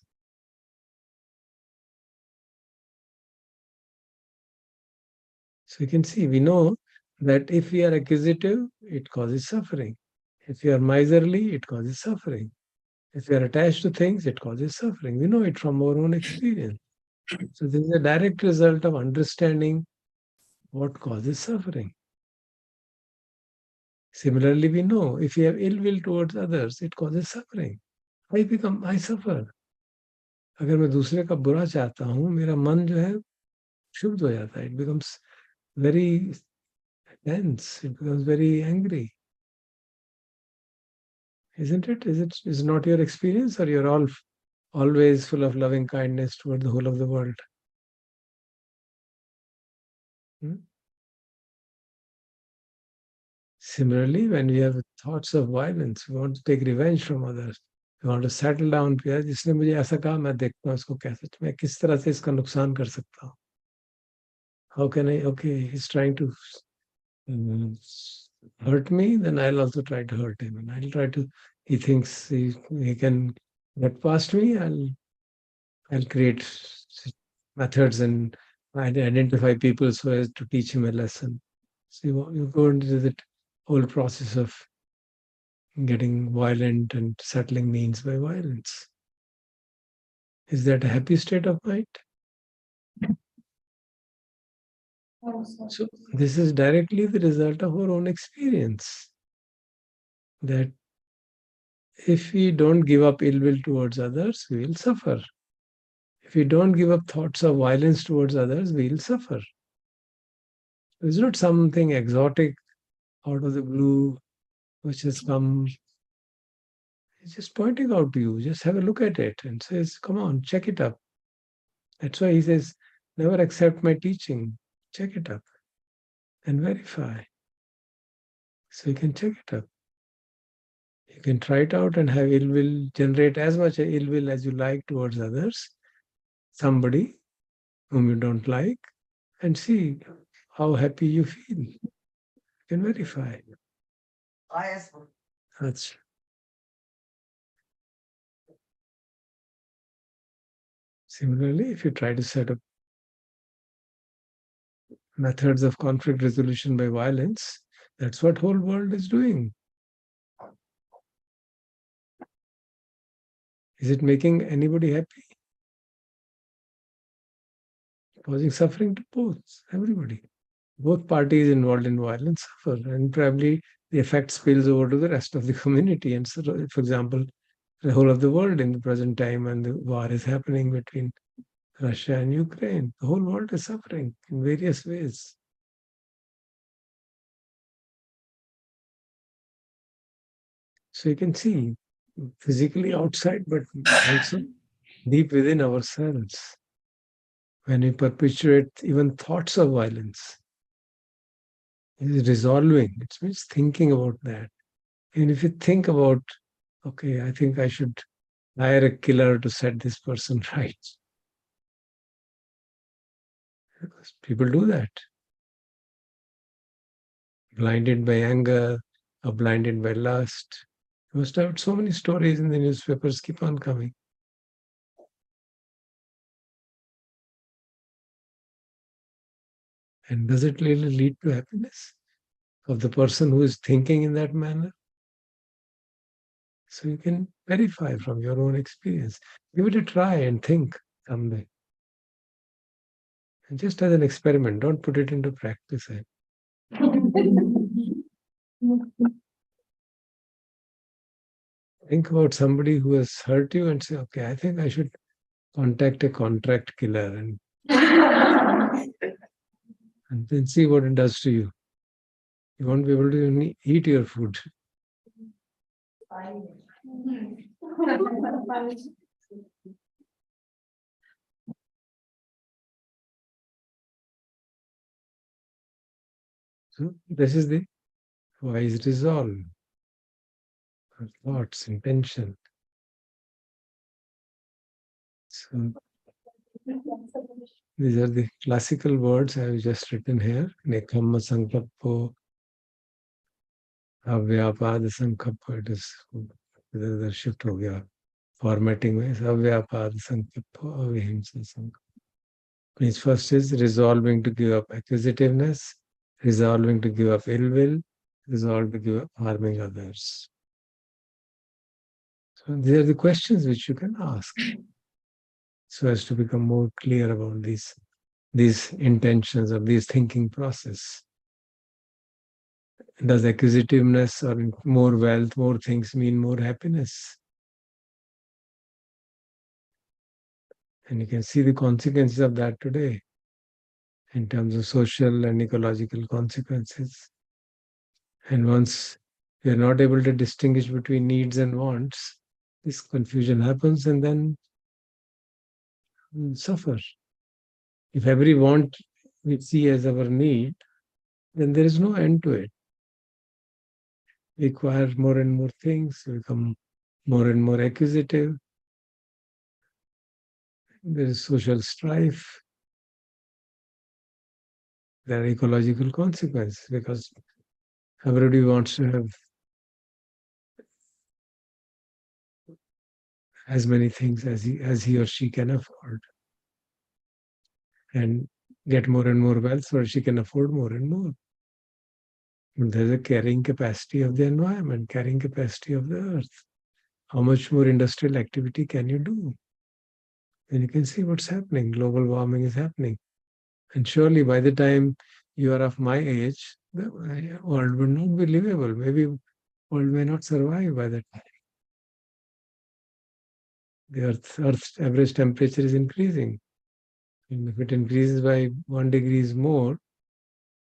So you can see, we know that if we are acquisitive, it causes suffering. If we are miserly, it causes suffering. If we are attached to things, it causes suffering. We know it from our own experience. So this is a direct result of understanding what causes suffering. Similarly, we know if we have ill will towards others, it causes suffering. I suffer. अगर मैं दूसरे का बुरा चाहता हूँ, मेरा मन जो है क्षुब्ध हो जाता है. It becomes very tense. It becomes very angry. Isn't it? Is not your experience, or you're all always full of loving kindness toward the whole of the world? Similarly, when we have thoughts of violence, we want to take revenge from others. We want to settle down. जिसने मुझे ऐसा कहा, मैं देखता हूँ इसको कैसे, मैं किस तरह से इसका नुकसान कर सकता हूँ. How can I? Okay, he's trying to hurt me, then I'll also try to hurt him, and I'll try to. He thinks he can get past me. I'll create methods and identify people so as to teach him a lesson. So you go into the whole process of getting violent and settling means by violence. Is that a happy state of mind? So this is directly the result of our own experience. That if we don't give up ill will towards others, we will suffer. If we don't give up thoughts of violence towards others, we will suffer. It's not something exotic out of the blue which has come. It's just pointing out to you. Just have a look at it and says, come on, check it up. That's why he says, never accept my teaching. Check it up and verify. So you can check it up. You can try it out and have ill will, generate as much ill will as you like towards others, somebody whom you don't like, and see how happy you feel. You can verify. That's similarly, if you try to set up methods of conflict resolution by violence, that's what whole world is doing. Is it making anybody happy? Causing suffering to both, everybody. Both parties involved in violence suffer, and probably the effect spills over to the rest of the community. And so, for example, the whole of the world in the present time, when the war is happening between Russia and Ukraine, the whole world is suffering in various ways. So you can see physically outside, but also deep within ourselves. When we perpetuate even thoughts of violence, it is resolving. It means thinking about that. And if you think about okay, I think I should hire a killer to set this person right. Because people do that. Blinded by anger or blinded by lust. You must have so many stories in the newspapers keep on coming. And does it really lead to happiness of the person who is thinking in that manner? So you can verify from your own experience. Give it a try and think someday. And just as an experiment, don't put it into practice. Think about somebody who has hurt you and say, okay, I think I should contact a contract killer and then see what it does to you. You won't be able to even eat your food. So this is the wise resolve, our thoughts, intention. So these are the classical words I have just written here. Nekamma Sankalpo, Avyapad Sankalpo. It is the shift ho gaya. Formatting ways. Avyapad Sankalpo, Avihimsa Sankalpo. Means first is resolving to give up acquisitiveness, resolving to give up ill will, resolve to give up harming others. So these are the questions which you can ask so as to become more clear about these intentions of these thinking process. Does acquisitiveness or more wealth, more things mean more happiness? And you can see the consequences of that today in terms of social and ecological consequences. And once we are not able to distinguish between needs and wants, this confusion happens and then we suffer. If every want we see as our need, then there is no end to it. We acquire more and more things, we become more and more acquisitive. There is social strife. There are ecological consequences because everybody wants to have as many things as he or she can afford and get more and more wealth so she can afford more and more. But there's a carrying capacity of the environment, carrying capacity of the earth. How much more industrial activity can you do? And you can see what's happening. Global warming is happening. And surely by the time you are of my age, the world will not be livable. Maybe world may not survive by that time. The Earth's average temperature is increasing. And if it increases by 1 degree more,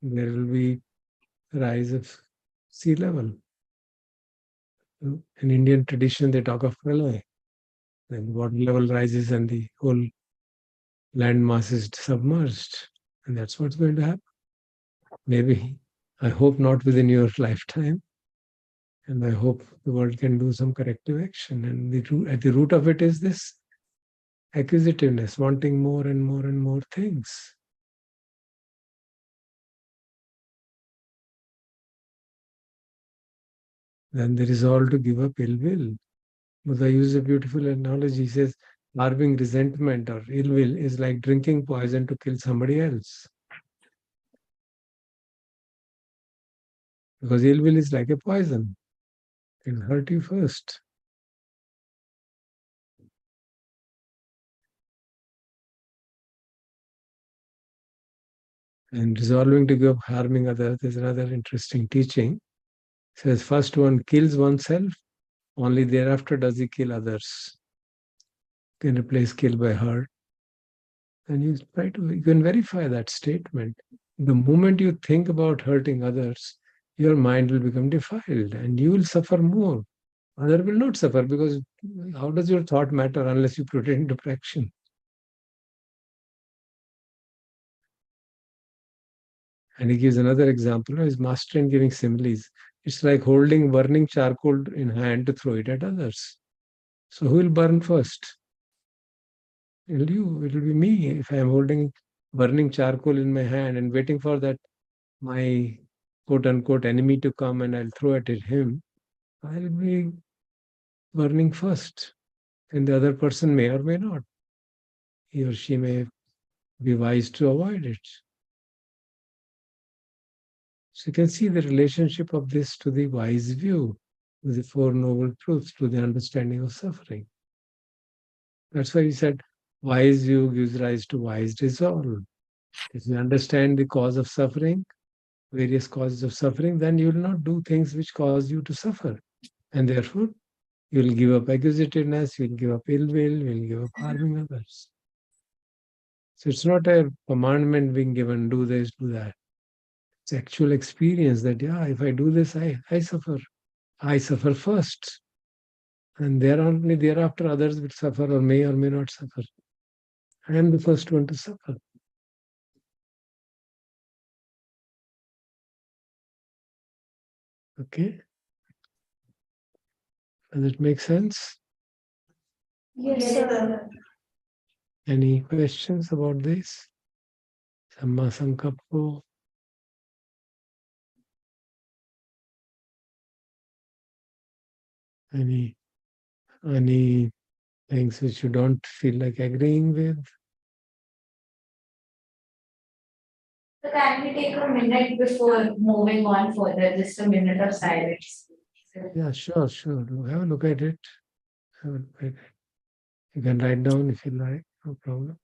there will be a rise of sea level. In Indian tradition, they talk of pralay. Then water level rises and the whole land mass is submerged. And that's what's going to happen. Maybe, I hope not within your lifetime. And I hope the world can do some corrective action. And at the root of it is this acquisitiveness, wanting more and more and more things. Then the resolve to give up ill will. Buddha uses a beautiful analogy. He says, harboring resentment or ill will is like drinking poison to kill somebody else. Because ill will is like a poison. It will hurt you first. And resolving to give up harming others is another interesting teaching. It says, first one kills oneself, only thereafter does he kill others. You can replace kill by hurt. And you can verify that statement. The moment you think about hurting others, your mind will become defiled and you will suffer more. Other will not suffer because how does your thought matter unless you put it into action? And he gives another example. His master in giving similes. It's like holding burning charcoal in hand to throw it at others. So who will burn first? It'll you. It'll be me if I am holding burning charcoal in my hand and waiting for that my quote unquote enemy to come and I'll throw it at him. I'll be burning first, and the other person may or may not. He or she may be wise to avoid it. So you can see the relationship of this to the wise view, to the Four Noble Truths, to the understanding of suffering. That's why he said, wise view gives rise to wise resolve. If you understand the cause of suffering, various causes of suffering, then you will not do things which cause you to suffer. And therefore, you will give up acquisitiveness, you will give up ill will, you will give up harming others. So it's not a commandment being given, do this, do that. It's actual experience that, yeah, if I do this, I suffer. I suffer first. And there only thereafter others will suffer or may not suffer. I am the first one to suffer. Okay? Does it make sense? Yes, sir. Any questions about this? Samma Sankappo? Any things which you don't feel like agreeing with? So can we take a minute before moving on further, just a minute of silence? Yeah, sure. Have a look at it. Have a look at it. You can write down if you like, no problem.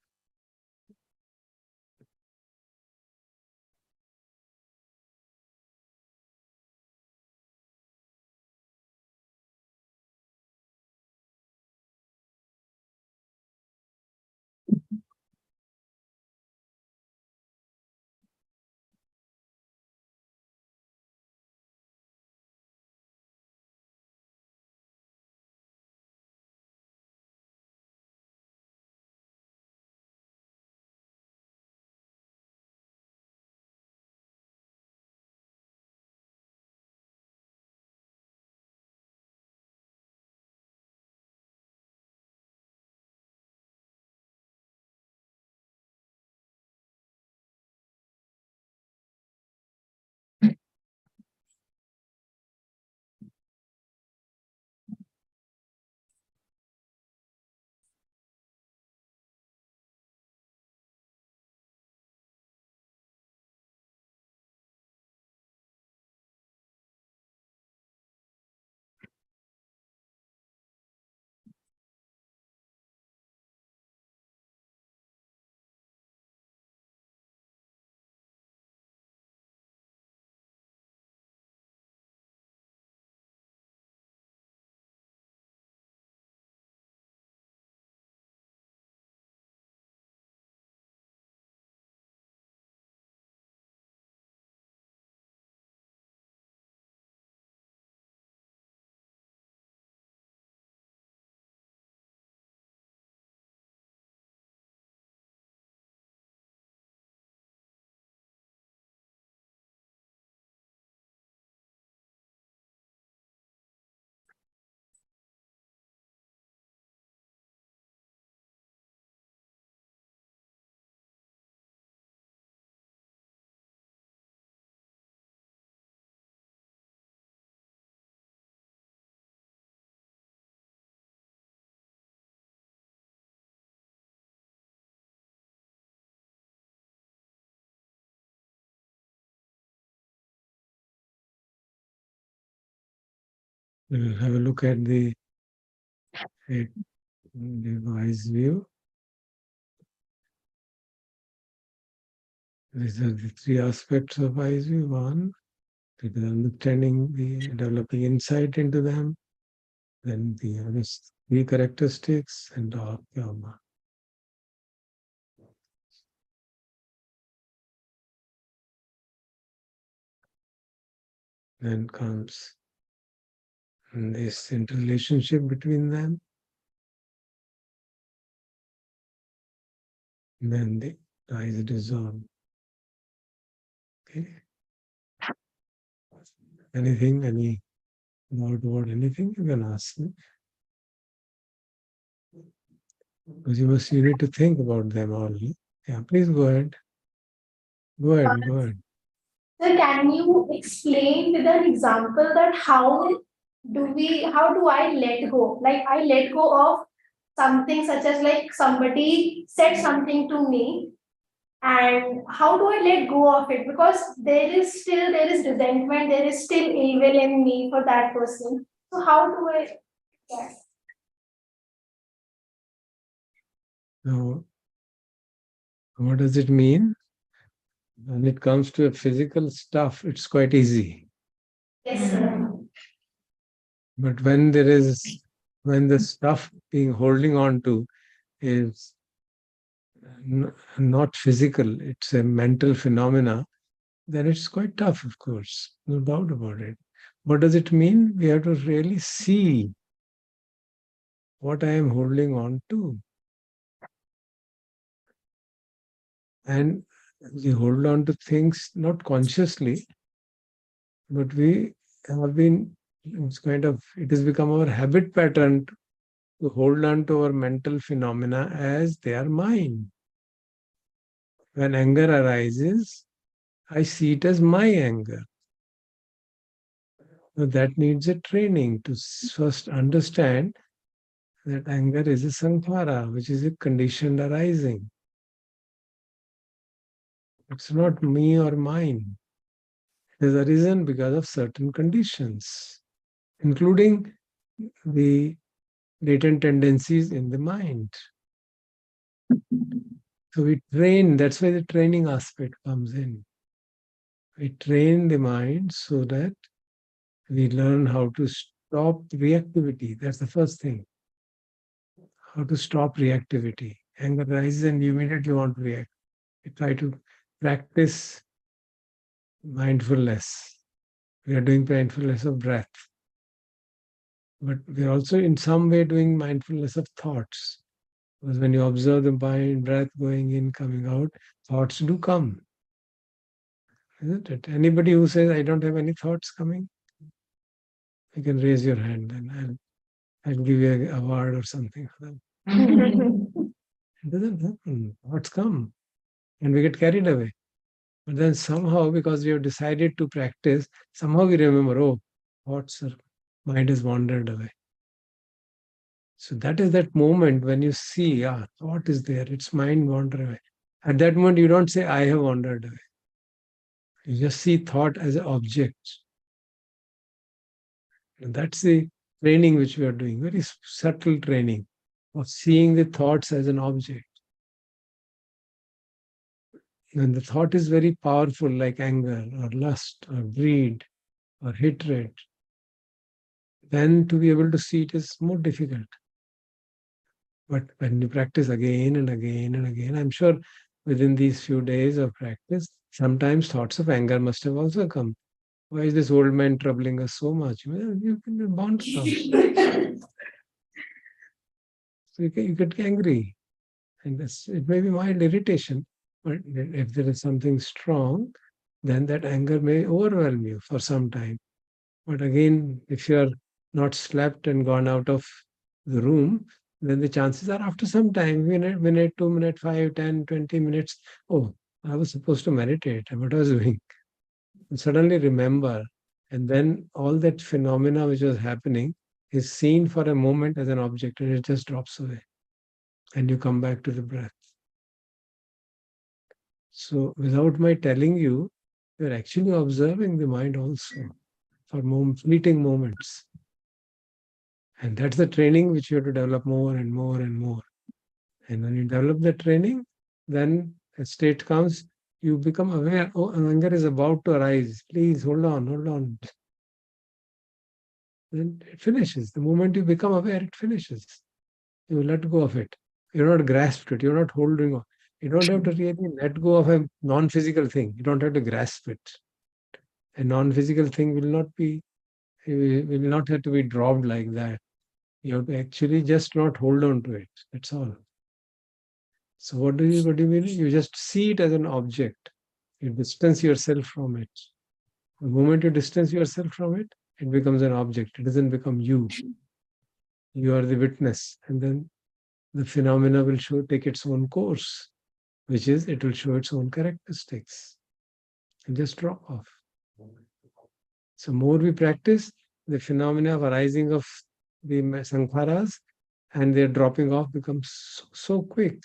We'll have a look at the wise view. These are the three aspects of wise view. One, it is understanding developing insight into them. Then the other three characteristics and karma. Then comes this interrelationship between them. And then the rise dissolve. Okay. Anything, any doubt about anything, you can ask me. Because you need to think about them all. Yeah, please go ahead. Go ahead, go ahead. So can you explain with an example that how do I let go? Like I let go of something such as like somebody said something to me, and how do I let go of it? Because there is resentment, there is still ill will in me for that person. So how do I yeah. Now, what does it mean? When it comes to a physical stuff, it's quite easy. Yes, sir. But when the stuff being holding on to is not physical, it's a mental phenomena, then it's quite tough, of course, no doubt about it. What does it mean? We have to really see what I am holding on to. And we hold on to things not consciously, but we have been, it has become our habit pattern to hold on to our mental phenomena as they are mine. When anger arises, I see it as my anger. Now that needs a training to first understand that anger is a sankhara, which is a conditioned arising. It's not me or mine. It has arisen because of certain conditions, including the latent tendencies in the mind. So we train, that's why the training aspect comes in. We train the mind so that we learn how to stop reactivity. That's the first thing. How to stop reactivity. Anger arises and you immediately want to react. We try to practice mindfulness. We are doing mindfulness of breath. But we are also in some way doing mindfulness of thoughts. Because when you observe the mind, breath going in, coming out, thoughts do come. Isn't it? Anybody who says, I don't have any thoughts coming, you can raise your hand and I'll give you an award or something for that. It doesn't happen. Thoughts come and we get carried away. But then somehow, because we have decided to practice, somehow we remember, oh, thoughts are, mind has wandered away. So that is that moment when you see, thought is there, its mind wander away. At that moment, you don't say, I have wandered away. You just see thought as an object. And that's the training which we are doing, very subtle training of seeing the thoughts as an object. When the thought is very powerful, like anger or lust or greed or hatred, then to be able to see it is more difficult. But when you practice again and again and again, I'm sure within these few days of practice, sometimes thoughts of anger must have also come. Why is this old man troubling us so much? Well, you're bound to come. So you get angry. And it may be mild irritation, but if there is something strong, then that anger may overwhelm you for some time. But again, if you are not slept and gone out of the room, then the chances are after some time, minute, 2 minutes, 5, 10, 20 minutes, oh, I was supposed to meditate. What I was doing. And suddenly remember, and then all that phenomena which was happening is seen for a moment as an object and it just drops away. And you come back to the breath. So without my telling you, you're actually observing the mind also for fleeting moments. And that's the training which you have to develop more and more and more. And when you develop the training, then a state comes, you become aware, oh, anger is about to arise. Please hold on, hold on. Then it finishes. The moment you become aware, it finishes. You let go of it. You're not grasped it. You're not holding on. You don't have to really let go of a non-physical thing. You don't have to grasp it. A non-physical thing will not have to be dropped like that. You have to actually just not hold on to it. That's all. So what do you mean? You just see it as an object. You distance yourself from it. The moment you distance yourself from it, it becomes an object. It doesn't become you. You are the witness. And then the phenomena will take its own course, which is it will show its own characteristics and just drop off. So more we practice, the phenomena of arising of the sankharas and their dropping off becomes so quick.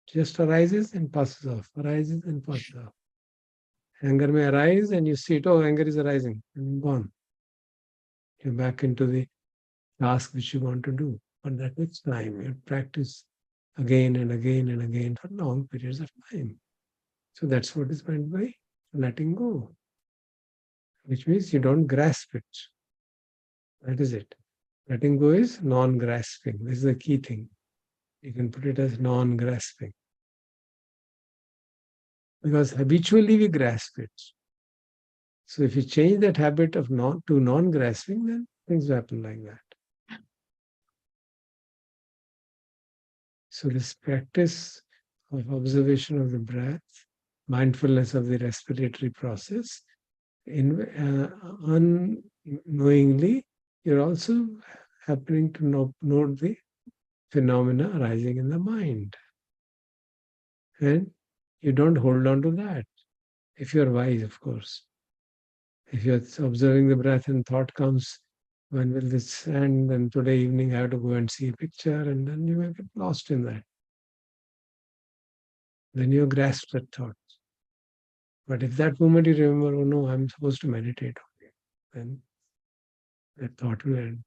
Just arises and passes off, arises and passes off. Anger may arise and you see it, oh, anger is arising, and gone. You're back into the task which you want to do. But that takes time. You practice again and again and again for long periods of time. So that's what is meant by letting go, which means you don't grasp it. That is it. Letting go is non-grasping. This is the key thing. You can put it as non-grasping. Because habitually we grasp it. So if you change that habit of non-grasping, then things happen like that. So this practice of observation of the breath, mindfulness of the respiratory process, unknowingly, you're also happening to note the phenomena arising in the mind. And you don't hold on to that. If you're wise, of course. If you're observing the breath and thought comes, when will this end? And today evening I have to go and see a picture, and then you may get lost in that. Then you grasp that thought. But if that moment you remember, oh no, I'm supposed to meditate, then that thought will end.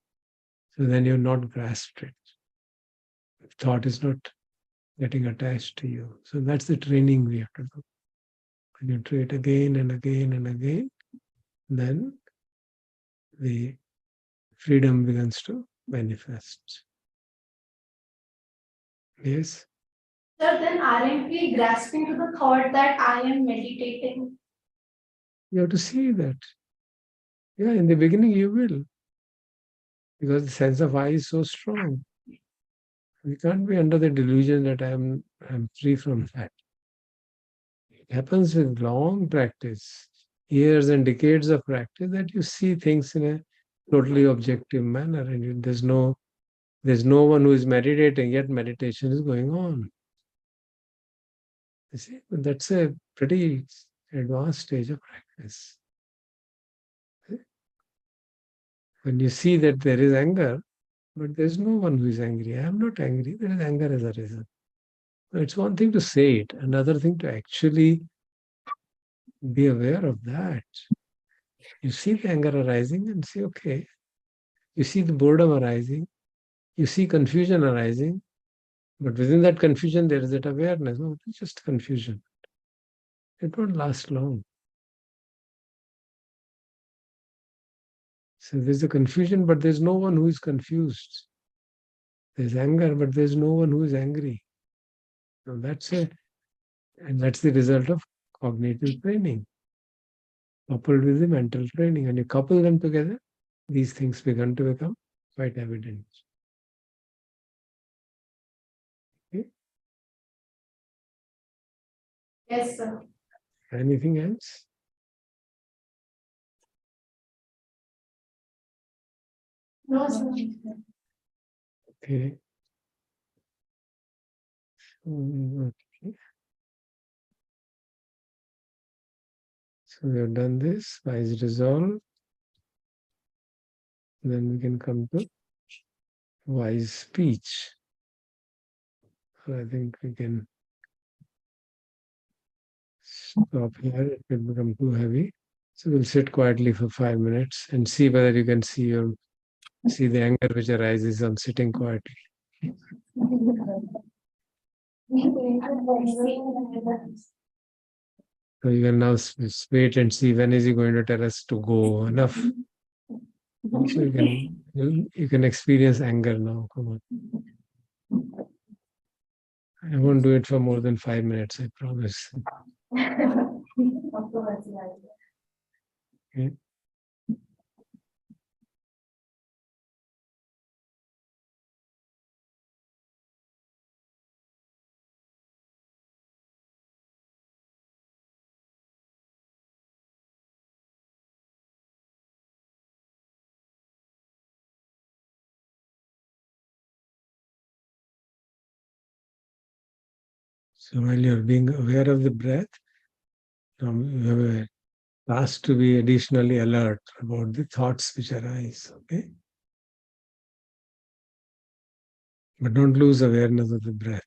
So then you're not grasped it. Thought is not getting attached to you. So that's the training we have to do. When you try it again and again and again, then the freedom begins to manifest. Yes? Sir, then aren't we grasping to the thought that I am meditating? You have to see that. Yeah, in the beginning you will. Because the sense of I is so strong. We can't be under the delusion that I'm free from that. It happens with long practice, years and decades of practice, that you see things in a totally objective manner, and there's no one who is meditating, yet meditation is going on. You see, that's a pretty advanced stage of practice. When you see that there is anger, but there's no one who is angry. I am not angry. There is anger as a result. It's one thing to say it, another thing to actually be aware of that. You see the anger arising and say, okay. You see the boredom arising. You see confusion arising. But within that confusion, there is that awareness. No, it's just confusion. It won't last long. So there's a confusion, but there's no one who is confused. There's anger, but there's no one who is angry. So that's the result of cognitive training, coupled with the mental training. And you couple them together, these things begin to become quite evident. Okay? Yes, sir. Anything else? No, sir. Okay. Okay. So we have done this. Wise resolve. Then we can come to wise speech. So I think we can stop here. It will become too heavy. So we'll sit quietly for 5 minutes and see whether you can see the anger which arises on sitting quietly. So you can now wait and see when is he going to tell us to go. Enough. So you can experience anger now. Come on. I won't do it for more than 5 minutes, I promise. Okay. So while you're being aware of the breath, you have a task to be additionally alert about the thoughts which arise. Okay? But don't lose awareness of the breath.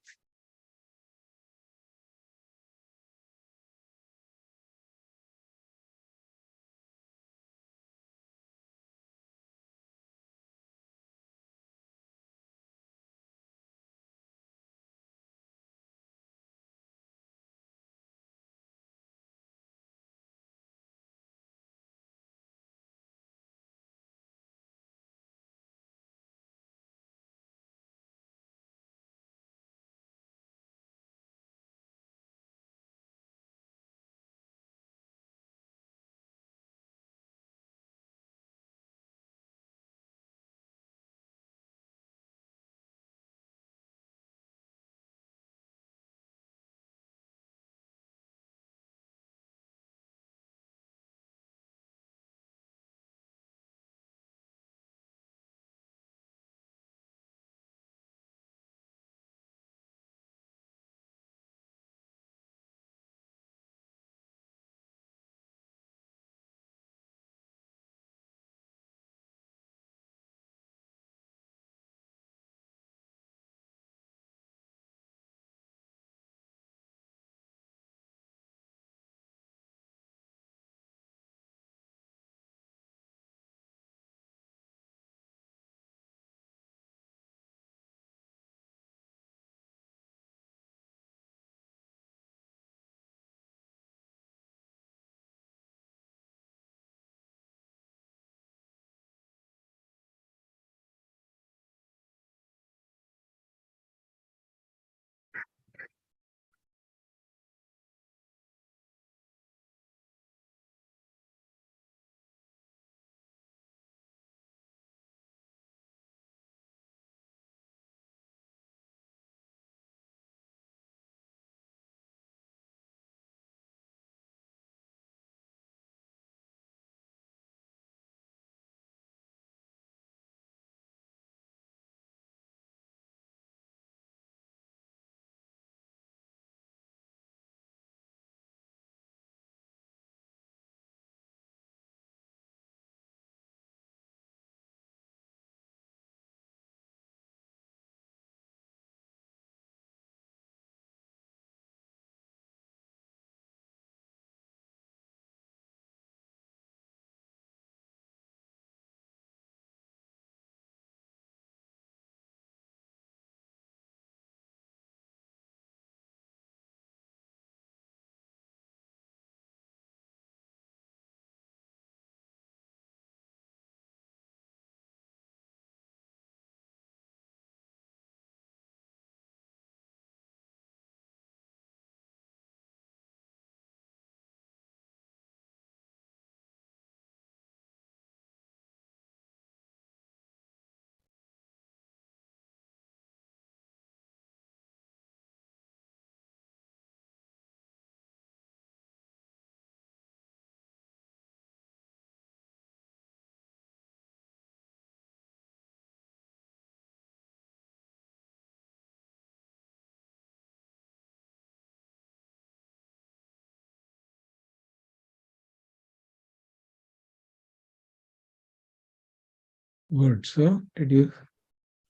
Good. So,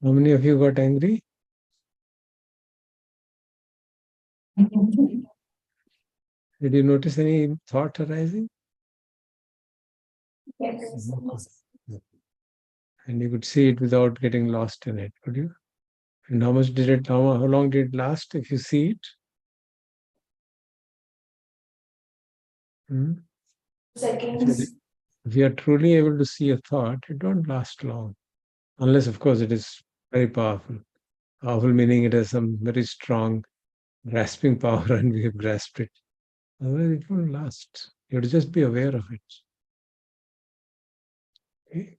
how many of you got angry? Did you notice any thought arising? Yes. And you could see it without getting lost in it, could you? And how long did it last if you see it? Hmm? Seconds. If you are truly able to see a thought, it don't last long. Unless, of course, it is very powerful. Powerful meaning it has some very strong grasping power and we have grasped it. Otherwise, it won't last. You have to just be aware of it. Okay?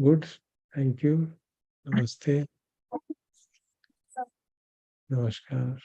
Good. Thank you. Namaste. Namaskar.